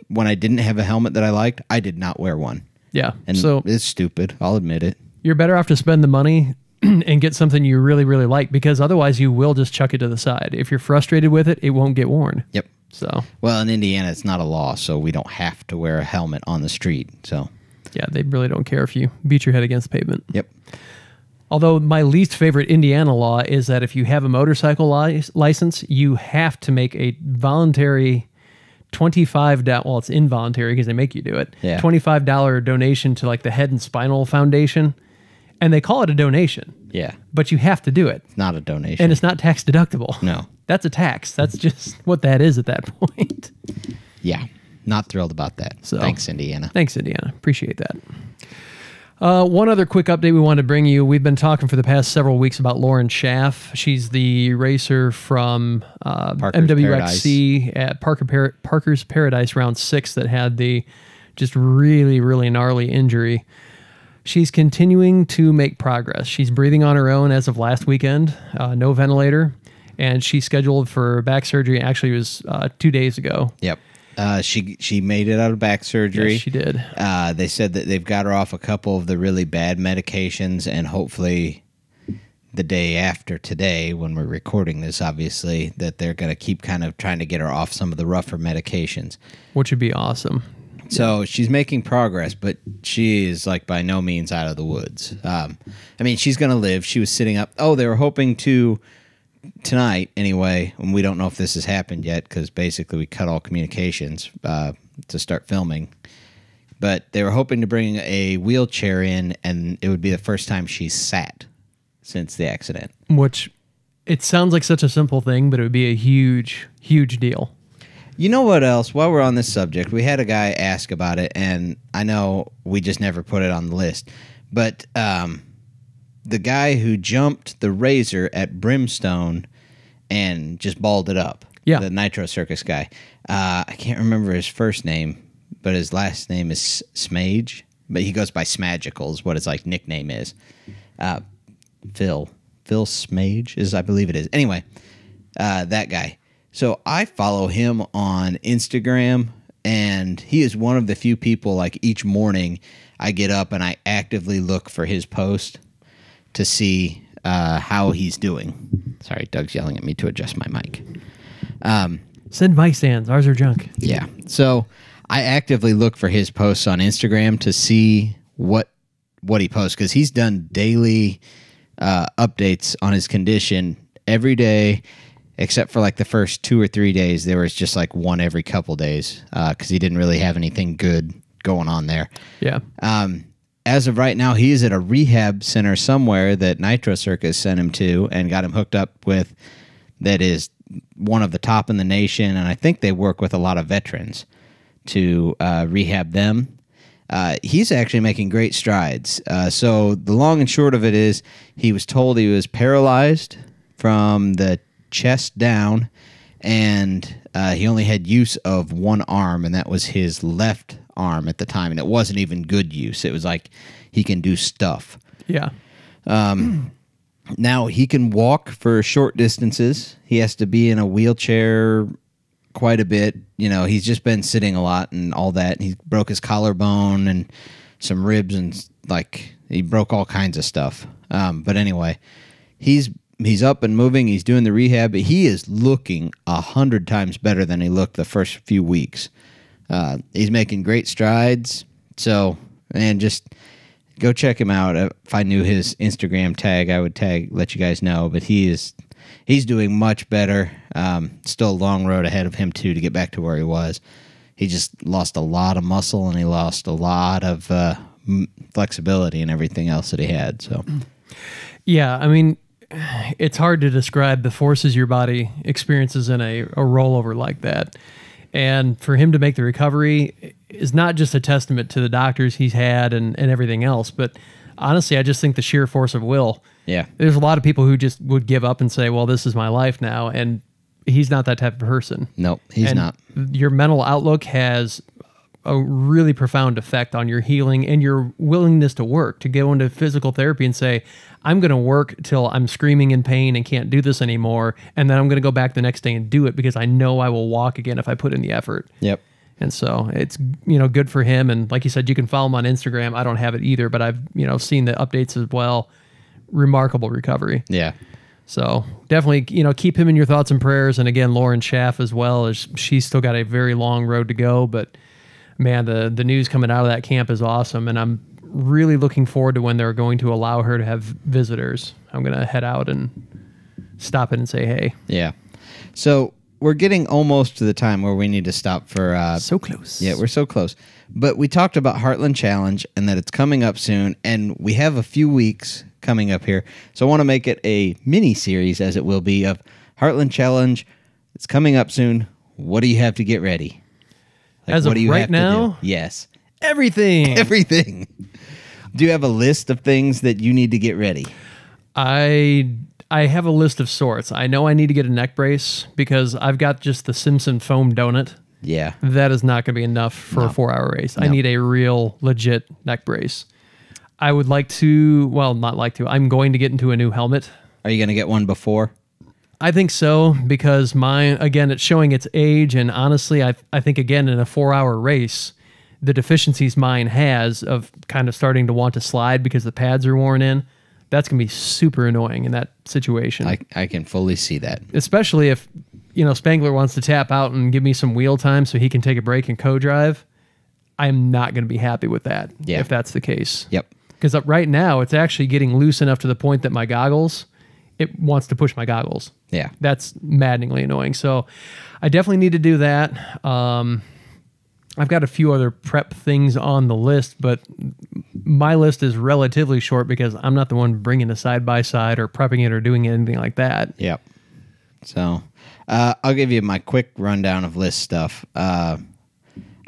when I didn't have a helmet that I liked, I did not wear one. Yeah. And so it's stupid. I'll admit it. you're better off to spend the money and get something you really, really like, because otherwise you will just chuck it to the side. If you're frustrated with it, it won't get worn. Yep. So, well, in Indiana, it's not a law, so we don't have to wear a helmet on the street. So, yeah, they really don't care if you beat your head against the pavement. yep. Although my least favorite Indiana law is that if you have a motorcycle license, you have to make a voluntary $25, well, it's involuntary because they make you do it, Yeah. $25 donation to like the Head and Spinal Foundation. And they call it a donation, Yeah. but you have to do it. It's not a donation. And it's not tax deductible. No. That's a tax. That's just what that is at that point. Yeah. Not thrilled about that. So, thanks, Indiana. Thanks, Indiana. Appreciate that. One other quick update we wanted to bring you. We've been talking for the past several weeks about Lauren Schaff. She's the racer from MWXC at Parker's Paradise Round 6 that had the just really, really gnarly injury. She's continuing to make progress. She's breathing on her own as of last weekend, no ventilator, and she's scheduled for back surgery. Actually, it was 2 days ago. Yep. She made it out of back surgery. Yes, she did. They said that they've got her off a couple of the really bad medications, and hopefully the day after today, when we're recording this, obviously, that they're going to keep kind of trying to get her off some of the rougher medications. Which would be awesome. So she's making progress, but she is like by no means out of the woods. I mean, she's going to live. She was sitting up. Oh, they were hoping to tonight anyway, and we don't know if this has happened yet because basically we cut all communications to start filming. But they were hoping to bring a wheelchair in, and it would be the first time she's sat since the accident. Which, it sounds like such a simple thing, but it would be a huge, huge deal. You know what else? While we're on this subject, we had a guy ask about it, and I know we just never put it on the list. But the guy who jumped the Razor at Brimstone and just balled it up, the Nitro Circus guy. I can't remember his first name, but his last name is Smage. But he goes by Smagical is what his like nickname is. Phil Smage is, I believe it is. Anyway, that guy. So I follow him on Instagram, and he is one of the few people, like each morning I get up and I actively look for his post to see how he's doing. Sorry, Doug's yelling at me to adjust my mic. Send mic stands. Ours are junk. Yeah. So I actively look for his posts on Instagram to see what he posts, because he's done daily updates on his condition every day. Except for like the first 2 or 3 days, there was just like one every couple days because he didn't really have anything good going on there. Yeah. As of right now, he is at a rehab center somewhere that Nitro Circus sent him to and got him hooked up with that is one of the top in the nation. And I think they work with a lot of veterans to rehab them. He's actually making great strides. So the long and short of it is he was told he was paralyzed from the chest down, and he only had use of one arm, and that was his left arm at the time, and it wasn't even good use. It was like he can do stuff. Yeah. Now he can walk for short distances. He has to be in a wheelchair quite a bit. You know, he's just been sitting a lot and all that. He broke his collarbone and some ribs, and like he broke all kinds of stuff. But anyway, he's up and moving. He's doing the rehab. But he is looking 100 times better than he looked the first few weeks. He's making great strides. So, and just go check him out. If I knew his Instagram tag, I would let you guys know. But he's doing much better. Still a long road ahead of him too to get back to where he was. He just lost a lot of muscle, and he lost a lot of flexibility and everything else that he had. So, yeah, I mean, it's hard to describe the forces your body experiences in a rollover like that. And for him to make the recovery is not just a testament to the doctors he's had and everything else, but honestly, I just think the sheer force of will. Yeah. There's a lot of people who just would give up and say, well, this is my life now. And he's not that type of person. Nope, he's not. Your mental outlook has a really profound effect on your healing and your willingness to work, to go into physical therapy and say, I'm going to work till I'm screaming in pain and can't do this anymore. And then I'm going to go back the next day and do it because I know I will walk again if I put in the effort. Yep. And so it's, good for him. And like you said, you can follow him on Instagram. I don't have it either, but I've, seen the updates as well. Remarkable recovery. Yeah. So definitely, keep him in your thoughts and prayers. And again, Lauren Schaff as well, as she's still got a very long road to go. But man, the news coming out of that camp is awesome. And I'm really looking forward to when they're going to allow her to have visitors. I'm going to head out and stop it and say, hey. Yeah. So we're getting almost to the time where we need to stop for... so close. Yeah, we're so close. But we talked about Heartland Challenge and that it's coming up soon. And we have a few weeks coming up here. So I want to make it a mini-series, as it will be, of Heartland Challenge. It's coming up soon. What do you have to get ready? As what of do you right have to now? do? Yes. Everything. Everything. Do you have a list of things that you need to get ready? I have a list of sorts. I know I need to get a neck brace because I've got just the Simpson foam donut. Yeah. That is not going to be enough for a 4-hour race. I need a real, legit neck brace. I would like to, well, not like to. I'm going to get into a new helmet. Are you going to get one before? I think so, because mine, again, it's showing its age. And honestly, I think, again, in a 4-hour race, the deficiencies mine has of kind of starting to want to slide because the pads are worn in, that's going to be super annoying in that situation. I can fully see that. Especially if, Spangler wants to tap out and give me some wheel time so he can take a break and co-drive. I'm not going to be happy with that if that's the case. Yep. Because right now, it's actually getting loose enough to the point that my goggles, it wants to push my goggles. Yeah. That's maddeningly annoying. So I definitely need to do that. I've got a few other prep things on the list, but my list is relatively short because I'm not the one bringing a side-by-side or prepping it or doing anything like that. Yep. So I'll give you my quick rundown of list stuff. I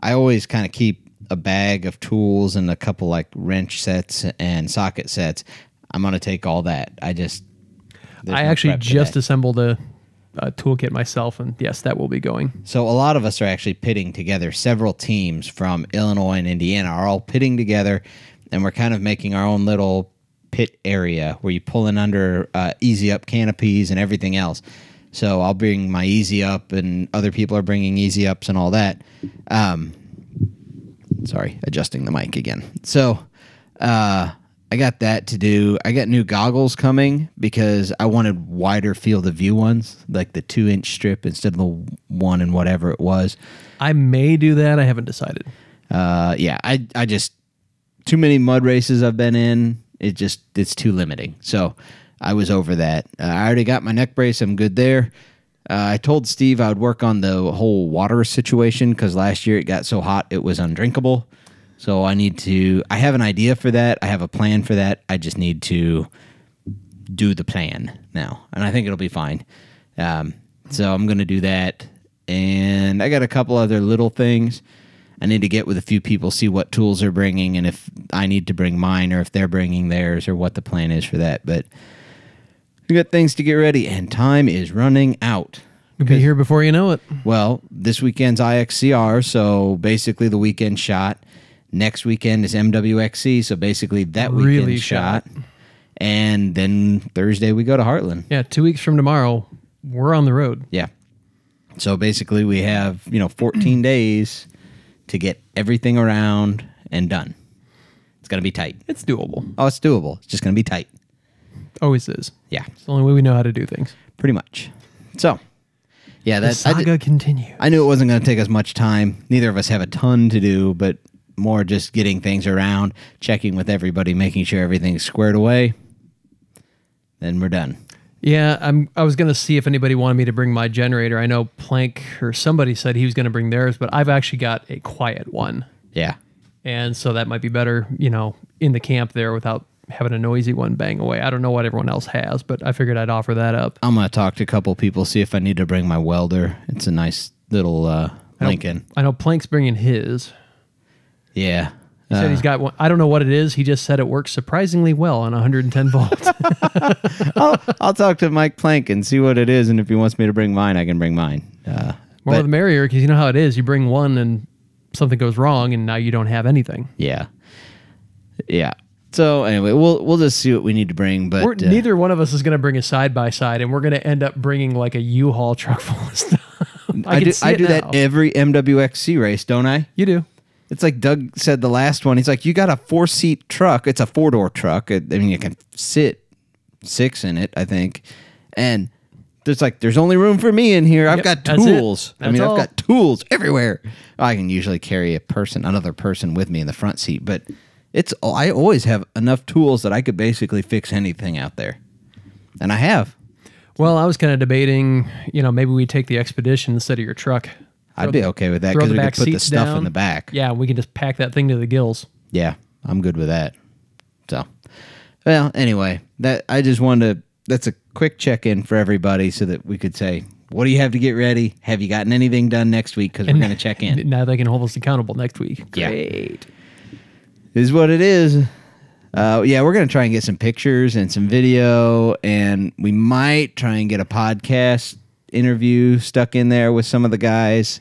always kind of keep a bag of tools and a couple like wrench sets and socket sets. I'm going to take all that. I actually just assembled a toolkit myself, and yes, that will be going. So a lot of us are actually pitting together. Several teams from Illinois and Indiana are all pitting together, and we're kind of making our own little pit area where you pull in under easy up canopies and everything else. So I'll bring my easy up, and other people are bringing easy ups and all that. Sorry, adjusting the mic again. So I got that to do. I got new goggles coming because I wanted wider field of view ones, like the 2-inch strip instead of the 1 and whatever it was. I may do that. I haven't decided. Yeah, I just, too many mud races I've been in. It's too limiting. So I was over that. I already got my neck brace. I'm good there. I told Steve I would work on the whole water situation because last year it got so hot it was undrinkable. So I have an idea for that. I have a plan for that. I just need to do the plan now. And I think it'll be fine. So I'm going to do that. And I got a couple other little things. I need to get with a few people, see what tools they're bringing, and if I need to bring mine or if they're bringing theirs or what the plan is for that. But we got things to get ready, and time is running out. You'll be here before you know it. Well, this weekend's IXCR, so basically the weekend shot. Next weekend is MWXC, so basically that really weekend shot. And then Thursday we go to Heartland. Yeah, 2 weeks from tomorrow, we're on the road. Yeah. So basically we have, 14 days to get everything around and done. It's going to be tight. It's doable. Oh, it's doable. It's just going to be tight. Always is. Yeah. It's the only way we know how to do things. Pretty much. So, yeah, the saga continues. I knew it wasn't going to take us much time. Neither of us have a ton to do, but more just getting things around, checking with everybody, making sure everything's squared away. Then we're done. Yeah, I was going to see if anybody wanted me to bring my generator. I know Plank or somebody said he was going to bring theirs, but I've actually got a quiet one. Yeah. And so that might be better, in the camp there without having a noisy one bang away. I don't know what everyone else has, but I figured I'd offer that up. I'm going to talk to a couple people, see if I need to bring my welder. It's a nice little Lincoln. I know Plank's bringing his. Yeah. He said he's got one. I don't know what it is. He just said it works surprisingly well on 110 volts. I'll talk to Mike Plank and see what it is, and if he wants me to bring mine, I can bring mine. More the merrier, because you know how it is. You bring one and something goes wrong, and now you don't have anything. Yeah. Yeah. So anyway, we'll just see what we need to bring. But neither one of us is going to bring a side-by-side, and we're going to end up bringing like a U-Haul truck full of stuff. I do that every MWXC race, don't I? You do. It's like Doug said the last one. He's like, you got a 4-seat truck. It's a 4-door truck. I mean, you can sit 6 in it, I think. And there's only room for me in here. I've got tools. I've got tools everywhere. I can usually carry another person with me in the front seat, but I always have enough tools that I could basically fix anything out there. And I have. Well, I was kind of debating, maybe we take the Expedition instead of your truck. I'd be okay with that because we could put the stuff in the back. Yeah, we can just pack that thing to the gills. Yeah, I'm good with that. So, well, anyway, I just wanted to. That's a quick check-in for everybody so that we could say, what do you have to get ready? Have you gotten anything done next week? Because we're going to check in. Now they can hold us accountable next week. Great. Yeah. Is what it is. Yeah, we're going to try and get some pictures and some video, and we might try and get a podcast interview stuck in there with some of the guys.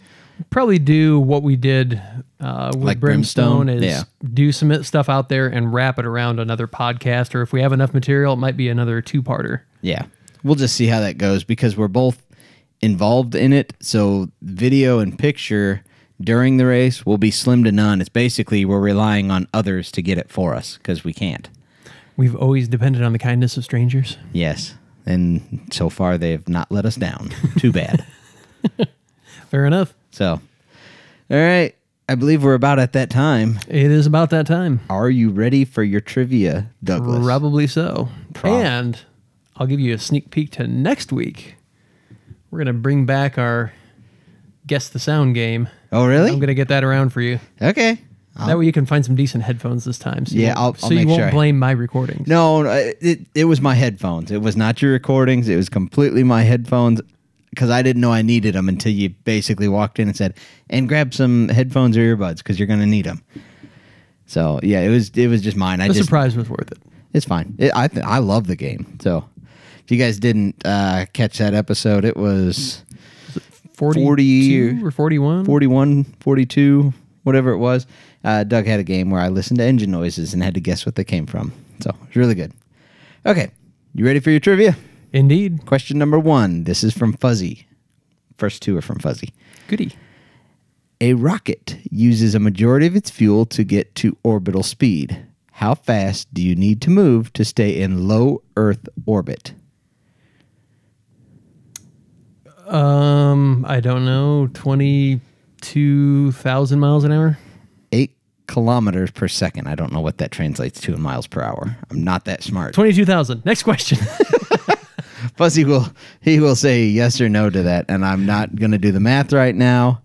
Probably do what we did with like Brimstone is do some stuff out there and wrap it around another podcast, or if we have enough material, it might be another 2-parter. Yeah, we'll just see how that goes because we're both involved in it, so video and picture during the race will be slim to none. It's basically we're relying on others to get it for us because we can't. We've always depended on the kindness of strangers. Yes, and so far they have not let us down. Too bad. Fair enough. So, all right. I believe we're about at that time. It is about that time. Are you ready for your trivia, Douglas? Probably so. And I'll give you a sneak peek to next week. We're going to bring back our Guess the Sound game. Oh, really? I'm going to get that around for you. Okay. That way you can find some decent headphones this time. So I'll so make you won't sure blame my recordings. No, it was my headphones. It was not your recordings. It was completely my headphones because I didn't know I needed them until you basically walked in and said, and grab some headphones or earbuds because you're going to need them. So, yeah, it was just mine. The surprise was worth it. It's fine. I love the game. So, if you guys didn't catch that episode, it was 42 or 41? 41, 42, whatever it was. Doug had a game where I listened to engine noises and had to guess what they came from. So, it was really good. Okay, you ready for your trivia? Indeed. Question number 1. This is from Fuzzy. First 2 are from Fuzzy. Goody. A rocket uses a majority of its fuel to get to orbital speed. How fast do you need to move to stay in low Earth orbit? I don't know. 22,000 miles an hour? 8 kilometers per second. I don't know what that translates to in miles per hour. I'm not that smart. 22,000. Next question. Fuzzy will say yes or no to that, and I'm not going to do the math right now.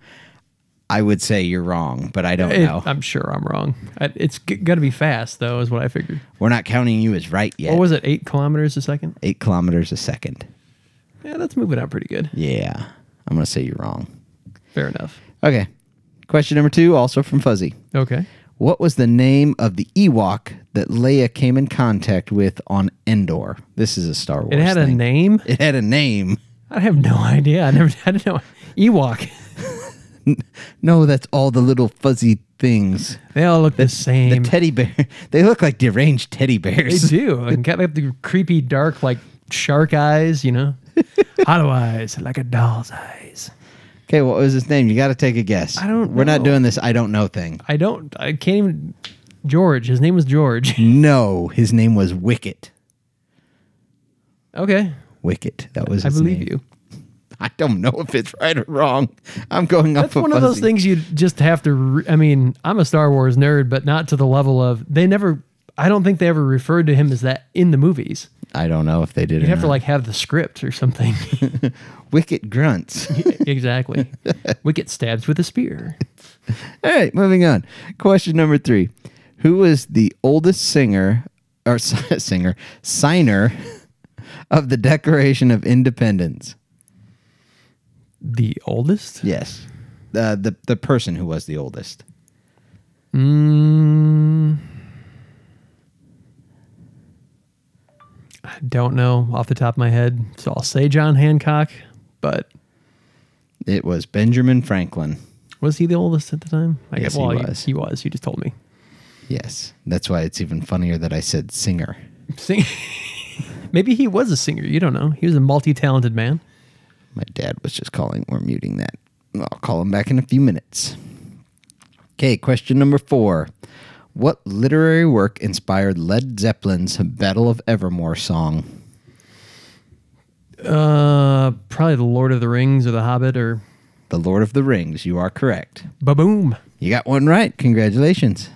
I would say you're wrong, but I don't know. I'm sure I'm wrong. It's got to be fast, though, is what I figured. We're not counting you as right yet. What was it, 8 kilometers a second? 8 kilometers a second. Yeah, that's moving out pretty good. Yeah, I'm going to say you're wrong. Fair enough. Okay. Question number 2, also from Fuzzy. Okay. What was the name of the Ewok that Leia came in contact with on Endor? This is a Star Wars thing. It had a name? It had a name. I have no idea. I didn't know. Ewok. No, that's all the little fuzzy things. They all look the same. The teddy bear. They look like deranged teddy bears. They do. And got like the creepy, dark, like shark eyes, Hollow eyes, like a doll's eyes. Okay, what was his name? You got to take a guess. I don't know. We're not doing this I don't know thing. I can't even. George. His name was George. No, his name was Wicket. Okay. Wicket. That was his name. I believe you. I don't know if it's right or wrong. I'm going off of one of those things you just have to. I'm a Star Wars nerd, but not to the level of they never. I don't think they ever referred to him as that in the movies. I don't know if they did. You'd have to have the script or something. Wicket grunts. Exactly. Wicket stabs with a spear. All right, moving on. Question number 3: Who was the oldest signer of the Declaration of Independence? The oldest? Yes. The person who was the oldest. I don't know off the top of my head, so I'll say John Hancock, but... It was Benjamin Franklin. Was he the oldest at the time? Yes, he was. He was. You just told me. Yes. That's why it's even funnier that I said singer. Maybe he was a singer. You don't know. He was a multi-talented man. My dad was just calling. We're muting that. I'll call him back in a few minutes. Okay, question number 4. What literary work inspired Led Zeppelin's Battle of Evermore song? Probably The Lord of the Rings or The Hobbit or... The Lord of the Rings. You are correct. Ba-boom. You got one right. Congratulations.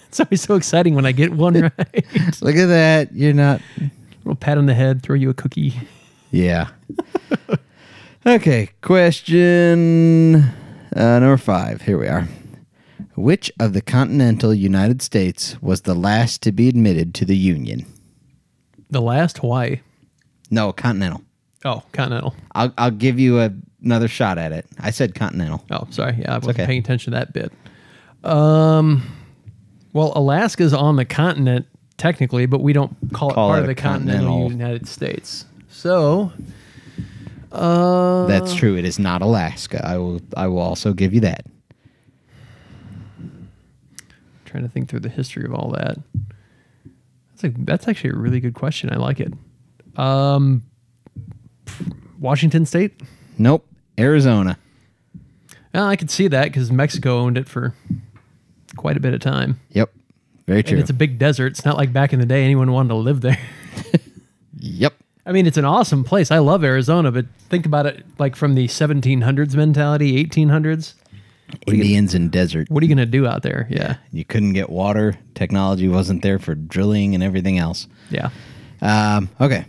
It's always so exciting when I get one right. Look at that. You're not... A little pat on the head, throw you a cookie. Yeah. Okay, question number 5. Here we are. Which of the continental United States was the last to be admitted to the Union? The last Hawaii. No, continental. Oh, continental. I'll give you another shot at it. I said continental. Oh, sorry. Yeah, I wasn't okay. paying attention to that bit. Well, Alaska's on the continent technically, but we don't call it part of the continental United States. So, that's true. It is not Alaska. I will also give you that. Trying to think through the history of all that. That's actually a really good question. I like it. Washington State? Nope. Arizona. Well, I could see that because Mexico owned it for quite a bit of time. Yep. Very true. And it's a big desert. It's not like back in the day anyone wanted to live there. Yep. I mean, it's an awesome place. I love Arizona, but think about it like from the 1700s mentality, 1800s. Indians and desert. What are you going to do out there? Yeah. You couldn't get water. Technology wasn't there for drilling and everything else. Yeah. Okay.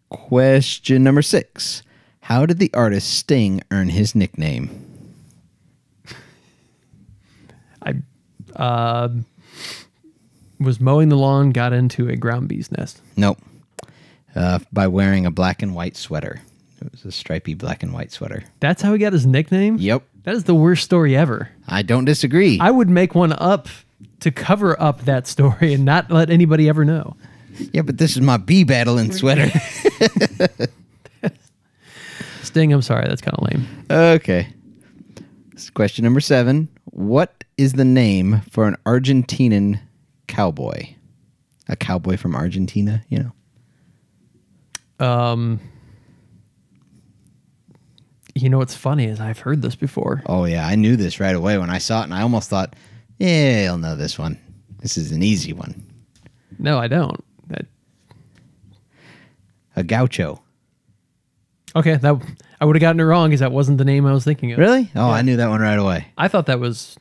Question number 6. How did the artist Sting earn his nickname? I was mowing the lawn, got into a ground bee's nest. Nope. By wearing a black and white sweater. It was a stripy black and white sweater. That's how he got his nickname? Yep. That is the worst story ever. I don't disagree. I would make one up to cover up that story and not let anybody ever know. Yeah, but this is my bee battling sweater. Sting, I'm sorry. That's kind of lame. Okay. This is question number 7. What is the name for an Argentinian cowboy? A cowboy from Argentina, you know? You know what's funny is I've heard this before. Oh, yeah. I knew this right away when I saw it, and I almost thought, yeah, I'll know this one. This is an easy one. No, I don't. A gaucho. Okay, I would have gotten it wrong because that wasn't the name I was thinking of. Really? Oh, Yeah. I knew that one right away. I thought that was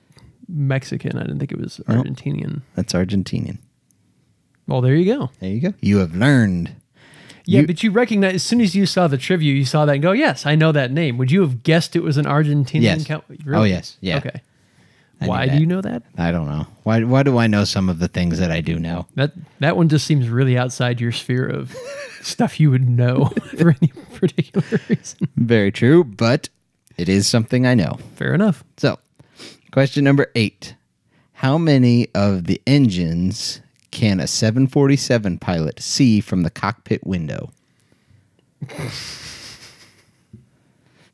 Mexican. I didn't think it was Argentinian. That's Argentinian. Well, there you go. There you go. You have learned. Yeah, but you recognize, as soon as you saw the trivia, you saw that and go, yes, I know that name. Would you have guessed it was an Argentinian? Yes. Really? Oh, yes. Yeah. Okay. I Why knew do that. you know that? I don't know. Why do I know some of the things that I do know? That one just seems really outside your sphere of stuff you would know for any particular reason. Very true, but it is something I know. Fair enough. So, question number 8. How many of the engines can a 747 pilot see from the cockpit window?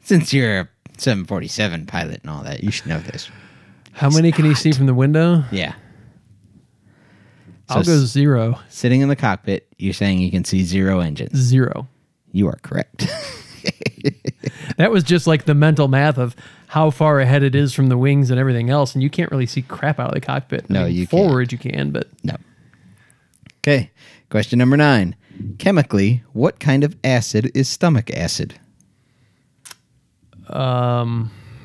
Since you're a 747 pilot and all that, you should know this. How many can he see from the window? Yeah. I'll So go 0. Sitting in the cockpit, you're saying you can see 0 engines. 0. You are correct. That was just like the mental math of how far ahead it is from the wings and everything else, and you can't really see crap out of the cockpit. No, you can't. Forward you can, but No. Okay. Question number 9. Chemically, what kind of acid is stomach acid?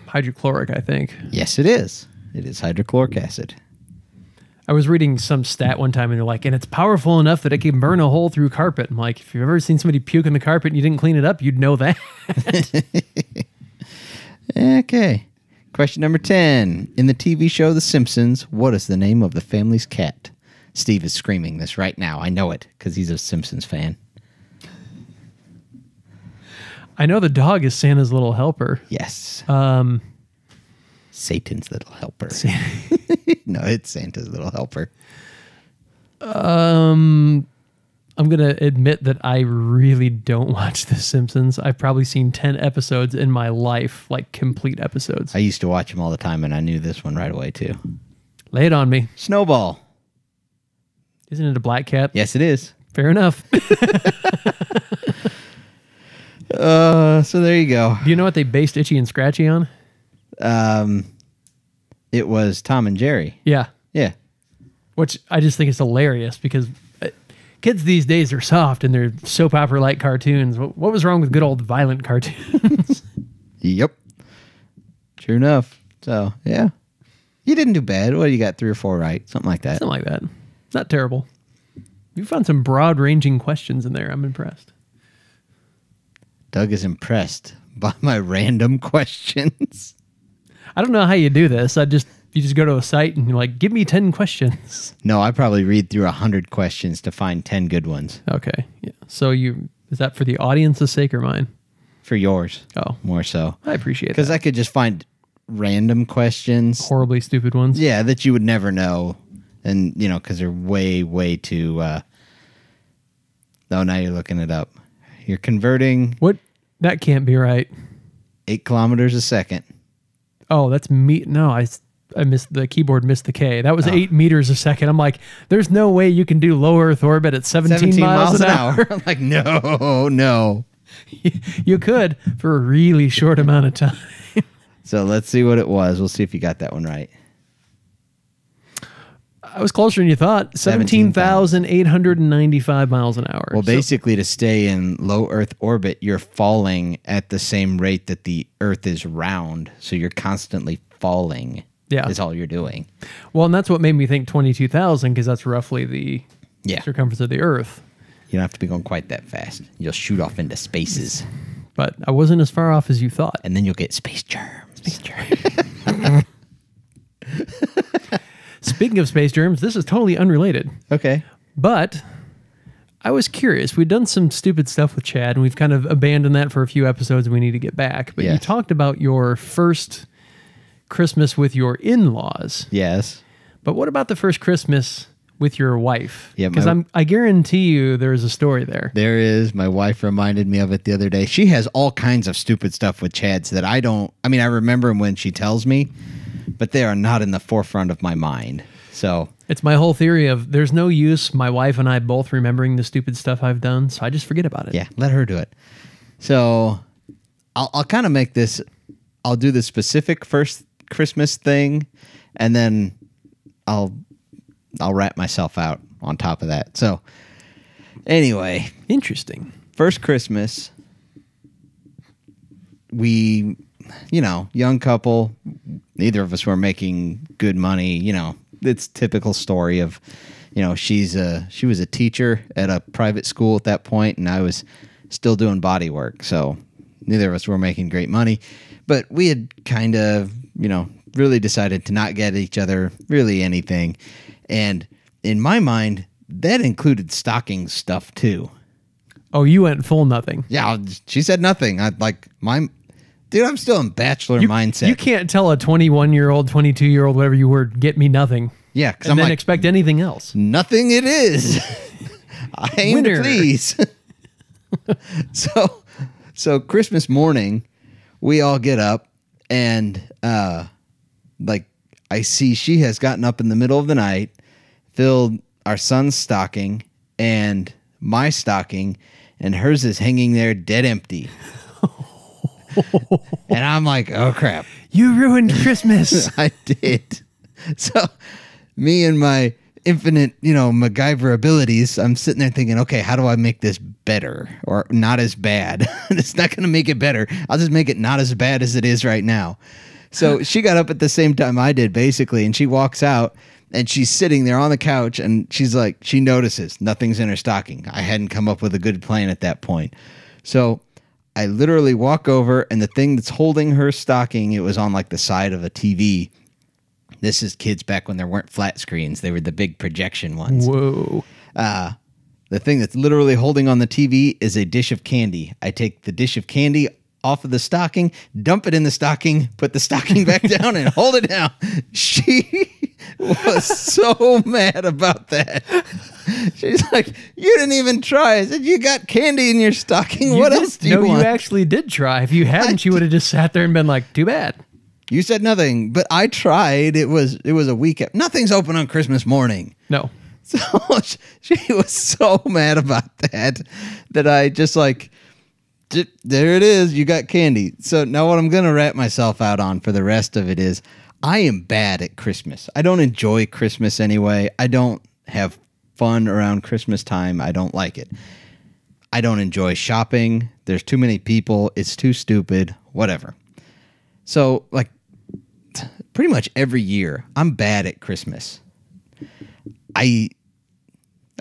hydrochloric, I think. Yes, it is. It is hydrochloric acid. I was reading some stat one time and they're like, and it's powerful enough that it can burn a hole through carpet. I'm like, if you've ever seen somebody puke on the carpet and you didn't clean it up, you'd know that. Okay. Question number 10. In the TV show The Simpsons, what is the name of the family's cat? Steve is screaming this right now. I know it because he's a Simpsons fan. I know the dog is Santa's little helper. Yes. Satan's little helper. No, it's Santa's little helper. I'm going to admit that I really don't watch The Simpsons. I've probably seen 10 episodes in my life, like complete episodes. I used to watch them all the time, and I knew this one right away, too. Lay it on me. Snowball. Isn't it a black cat? Yes, it is. Fair enough. So there you go. Do you know what they based Itchy and Scratchy on? It was Tom and Jerry. Yeah. Yeah. Which I just think is hilarious because kids these days are soft and they're soap opera-like cartoons. What was wrong with good old violent cartoons? Yep. True enough. So, yeah. You didn't do bad. What, you got 3 or 4 right? Something like that. Something like that. Not terrible. You found some broad-ranging questions in there. I'm impressed. Doug is impressed by my random questions. I don't know how you do this. You just go to a site and you're like, give me 10 questions. No, I probably read through 100 questions to find 10 good ones. Okay. Yeah. So is that for the audience's sake or mine? For yours. Oh. More so. I appreciate that. Because I could just find random questions. Horribly stupid ones. Yeah, that you would never know. And, because they're way, way too... Oh, now you're looking it up. You're converting... What? That can't be right. 8 kilometers a second. Oh, that's me. No, I missed the keyboard, missed the K. That was 8 meters a second. I'm like, there's no way you can do low Earth orbit at 17 miles an hour. I'm like, no. You could for a really short amount of time. So let's see what it was. We'll see if you got that one right. I was closer than you thought. 17,895 miles an hour. Well, basically, to stay in low Earth orbit, you're falling at the same rate that the Earth is round. So you're constantly falling. Yeah. Is all you're doing. Well, and that's what made me think 22,000 because that's roughly the circumference of the Earth. You don't have to be going quite that fast. You'll shoot off into spaces. But I wasn't as far off as you thought. And then you'll get space germs. Space germs. Speaking of space germs, this is totally unrelated. Okay. But I was curious. We've done some stupid stuff with Chad, and we've kind of abandoned that for a few episodes, and we need to get back. But you talked about your first Christmas with your in-laws. Yes. But what about the first Christmas with your wife? Yeah, because I guarantee you there's a story there. There is. My wife reminded me of it the other day. She has all kinds of stupid stuff with Chad's that I remember them when she tells me, but they are not in the forefront of my mind. So it's my whole theory of there's no use my wife and I both remembering the stupid stuff I've done, so I just forget about it. Yeah, let her do it. So I'll kind of make this. I'll do the specific first Christmas thing, and then I'll wrap myself out on top of that. So anyway, interesting. First Christmas, we, young couple, neither of us were making good money. It's typical story of, she was a teacher at a private school at that point, and I was still doing body work. So neither of us were making great money, but we had kind of, really decided to not get each other really anything. And in my mind, that included stocking stuff too. Oh, you went full nothing. Yeah, she said nothing. Dude, I'm still in bachelor mindset. You can't tell a 21-year-old, 22-year-old, whatever you were, get me nothing. Yeah, because I'm then expect anything else. Nothing it is. I aim to please. So Christmas morning, we all get up and I see she has gotten up in the middle of the night, filled our son's stocking and my stocking, and hers is hanging there dead empty. And I'm like, oh crap. You ruined Christmas. I did. So me and my infinite, MacGyver abilities, I'm sitting there thinking, okay, how do I make this better or not as bad? It's not going to make it better. I'll just make it not as bad as it is right now. So she got up at the same time I did, basically, and she walks out and she's sitting there on the couch and she's like, she notices nothing's in her stocking. I hadn't come up with a good plan at that point. So I literally walk over, and the thing that's holding her stocking, it was on like the side of a TV. This is kids back when there weren't flat screens. They were the big projection ones. Whoa. The thing that's literally holding on the TV is a dish of candy. I take the dish of candy off of the stocking, dump it in the stocking, put the stocking back down, and hold it down. She was so mad about that. She's like, you didn't even try. I said, you got candy in your stocking. What else do you want? No, you actually did try. If you hadn't, she would have just sat there and been like, too bad. You said nothing, but I tried. It was a weekend. Nothing's open on Christmas morning. No. So she was so mad about that I just There it is. You got candy. So now what I'm going to wrap myself out on for the rest of it is I am bad at Christmas. I don't enjoy Christmas anyway. I don't have fun around Christmas time. I don't like it. I don't enjoy shopping. There's too many people. It's too stupid. Whatever. So, like, pretty much every year, I'm bad at Christmas.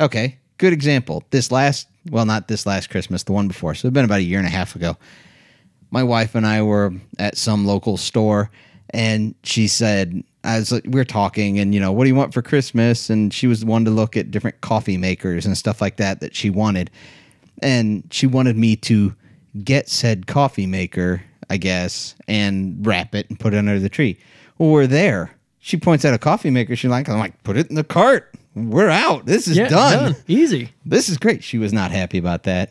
Okay, good example. Not this last Christmas, the one before. So it's been about a year and a half ago. My wife and I were at some local store, and she said, we were talking, and, what do you want for Christmas? And she was the one to look at different coffee makers and stuff like that she wanted. And she wanted me to get said coffee maker, I guess, and wrap it and put it under the tree. Well, we're there. She points out a coffee maker. I'm like, put it in the cart. We're out. This is done. Easy. This is great. She was not happy about that.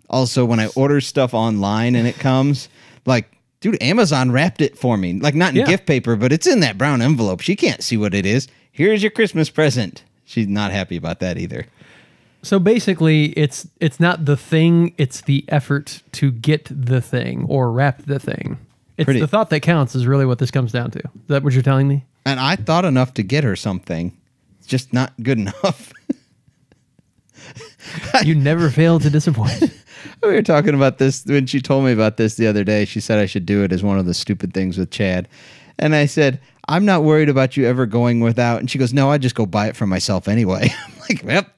Also, when I order stuff online and it comes, like, dude, Amazon wrapped it for me. Like, not in gift paper, but it's in that brown envelope. She can't see what it is. Here's your Christmas present. She's not happy about that either. So basically, it's not the thing, it's the effort to get the thing or wrap the thing. It's the thought that counts is really what this comes down to. Is that what you're telling me? And I thought enough to get her something. It's just not good enough. You never fail to disappoint. We were talking about this when she told me about this the other day. She said I should do it as one of the stupid things with Chad. And I said, I'm not worried about you ever going without. And she goes, no, I just go buy it for myself anyway. I'm like, yep.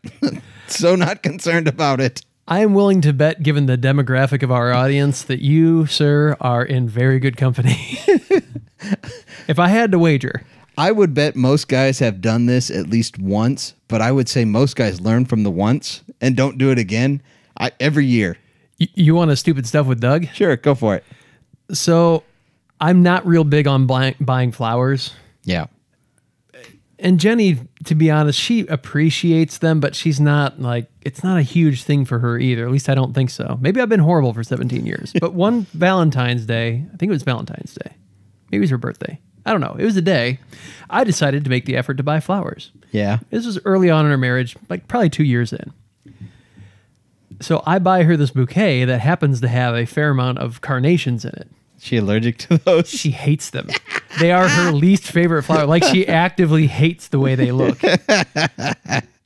So not concerned about it. I am willing to bet, given the demographic of our audience, that you, sir, are in very good company. If I had to wager. I would bet most guys have done this at least once, but I would say most guys learn from the once and don't do it again every year. You want a stupid stuff with Doug? Sure, go for it. So I'm not real big on buying flowers. Yeah. And Jenny, to be honest, she appreciates them, but she's not it's not a huge thing for her either. At least I don't think so. Maybe I've been horrible for 17 years. But one Valentine's Day, I think it was Valentine's Day. Maybe it was her birthday. I don't know. It was a day. I decided to make the effort to buy flowers. Yeah. This was early on in our marriage, like probably 2 years in. So I buy her this bouquet that happens to have a fair amount of carnations in it. She allergic to those? She hates them. They are her least favorite flower. Like, she actively hates the way they look.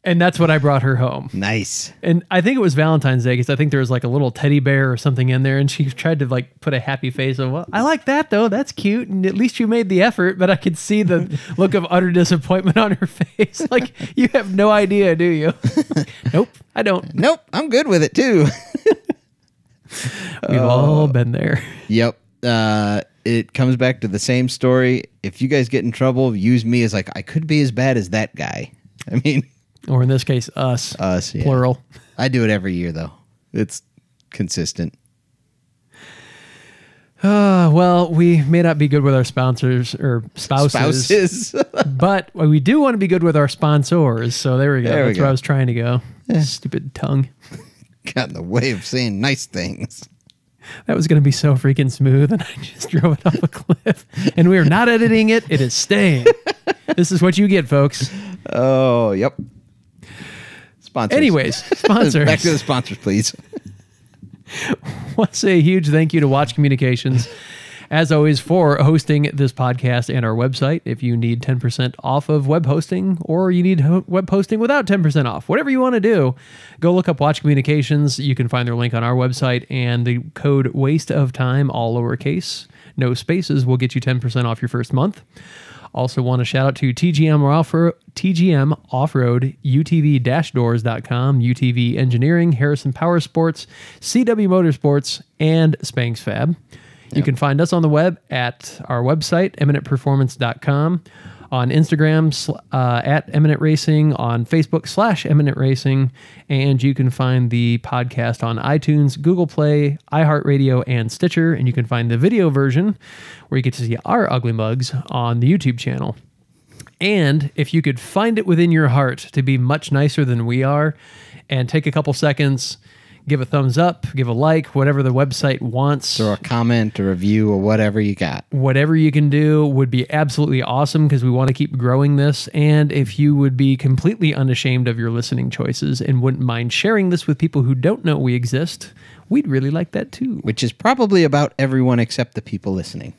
And that's what I brought her home. Nice. And I think it was Valentine's Day because I think there was like a little teddy bear or something in there. And she tried to like put a happy face on, well, I like that though. That's cute. And at least you made the effort. But I could see the look of utter disappointment on her face. Like, you have no idea, do you? Nope, I don't. Nope, I'm good with it too. We've all been there. Yep. It comes back to the same story. If you guys get in trouble, use me as like, I could be as bad as that guy. I mean... Or in this case, us. Us, yeah. Plural. I do it every year, though. It's consistent. Well, we may not be good with our sponsors or spouses. But we do want to be good with our sponsors. So there we go. That's where I was trying to go. Stupid tongue. Got in the way of saying nice things. That was going to be so freaking smooth, and I just drove it off a cliff. And we are not editing it. It is staying. This is what you get, folks. Oh, yep. Sponsors. Anyways, sponsors. Back to the sponsors, please. Want to say a huge thank you to Watch Communications, as always, for hosting this podcast and our website. If you need 10% off of web hosting, or you need web hosting without 10% off, whatever you want to do, go look up Watch Communications. You can find their link on our website, and the code Waste of Time, all lowercase, no spaces, will get you 10% off your first month. Also want to shout out to TGM Off-Road, UTV-Doors.com, UTV Engineering, Harrison Power Sports, CW Motorsports, and Spanx Fab. You can find us on the web at our website, eminentperformance.com, on Instagram at Eminent Racing, on Facebook /Eminent Racing, and you can find the podcast on iTunes, Google Play, iHeartRadio, and Stitcher, and you can find the video version where you get to see our ugly mugs on the YouTube channel. And if you could find it within your heart to be much nicer than we are and take a couple seconds, give a thumbs up, give a like, whatever the website wants. Throw a comment, a review, or whatever you got. Whatever you can do would be absolutely awesome because we want to keep growing this. And if you would be completely unashamed of your listening choices and wouldn't mind sharing this with people who don't know we exist, we'd really like that too. Which is probably about everyone except the people listening.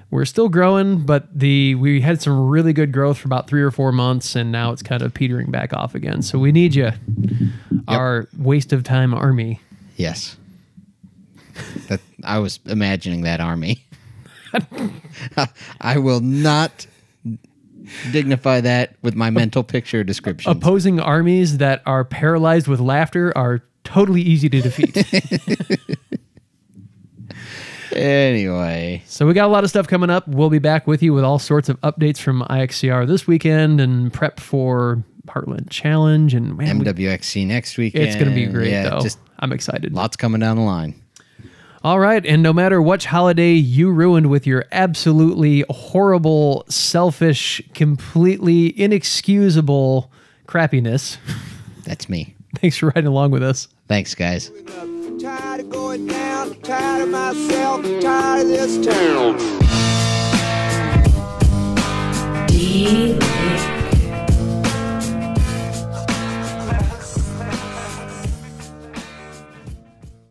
We're still growing, but we had some really good growth for about 3 or 4 months, and now it's kind of petering back off again. So we need you, our Waste of Time army. Yes. I was imagining that army. I will not dignify that with my mental picture description. Opposing armies that are paralyzed with laughter are totally easy to defeat. Anyway. So we got a lot of stuff coming up. We'll be back with you with all sorts of updates from IXCR this weekend and prep for Heartland Challenge and MWXC next weekend. It's going to be great, though. I'm excited. Lots coming down the line. All right, and no matter which holiday you ruined with your absolutely horrible, selfish, completely inexcusable crappiness. That's me. Thanks for riding along with us. Thanks, guys. Tired of going down, tired of myself, tired of this town.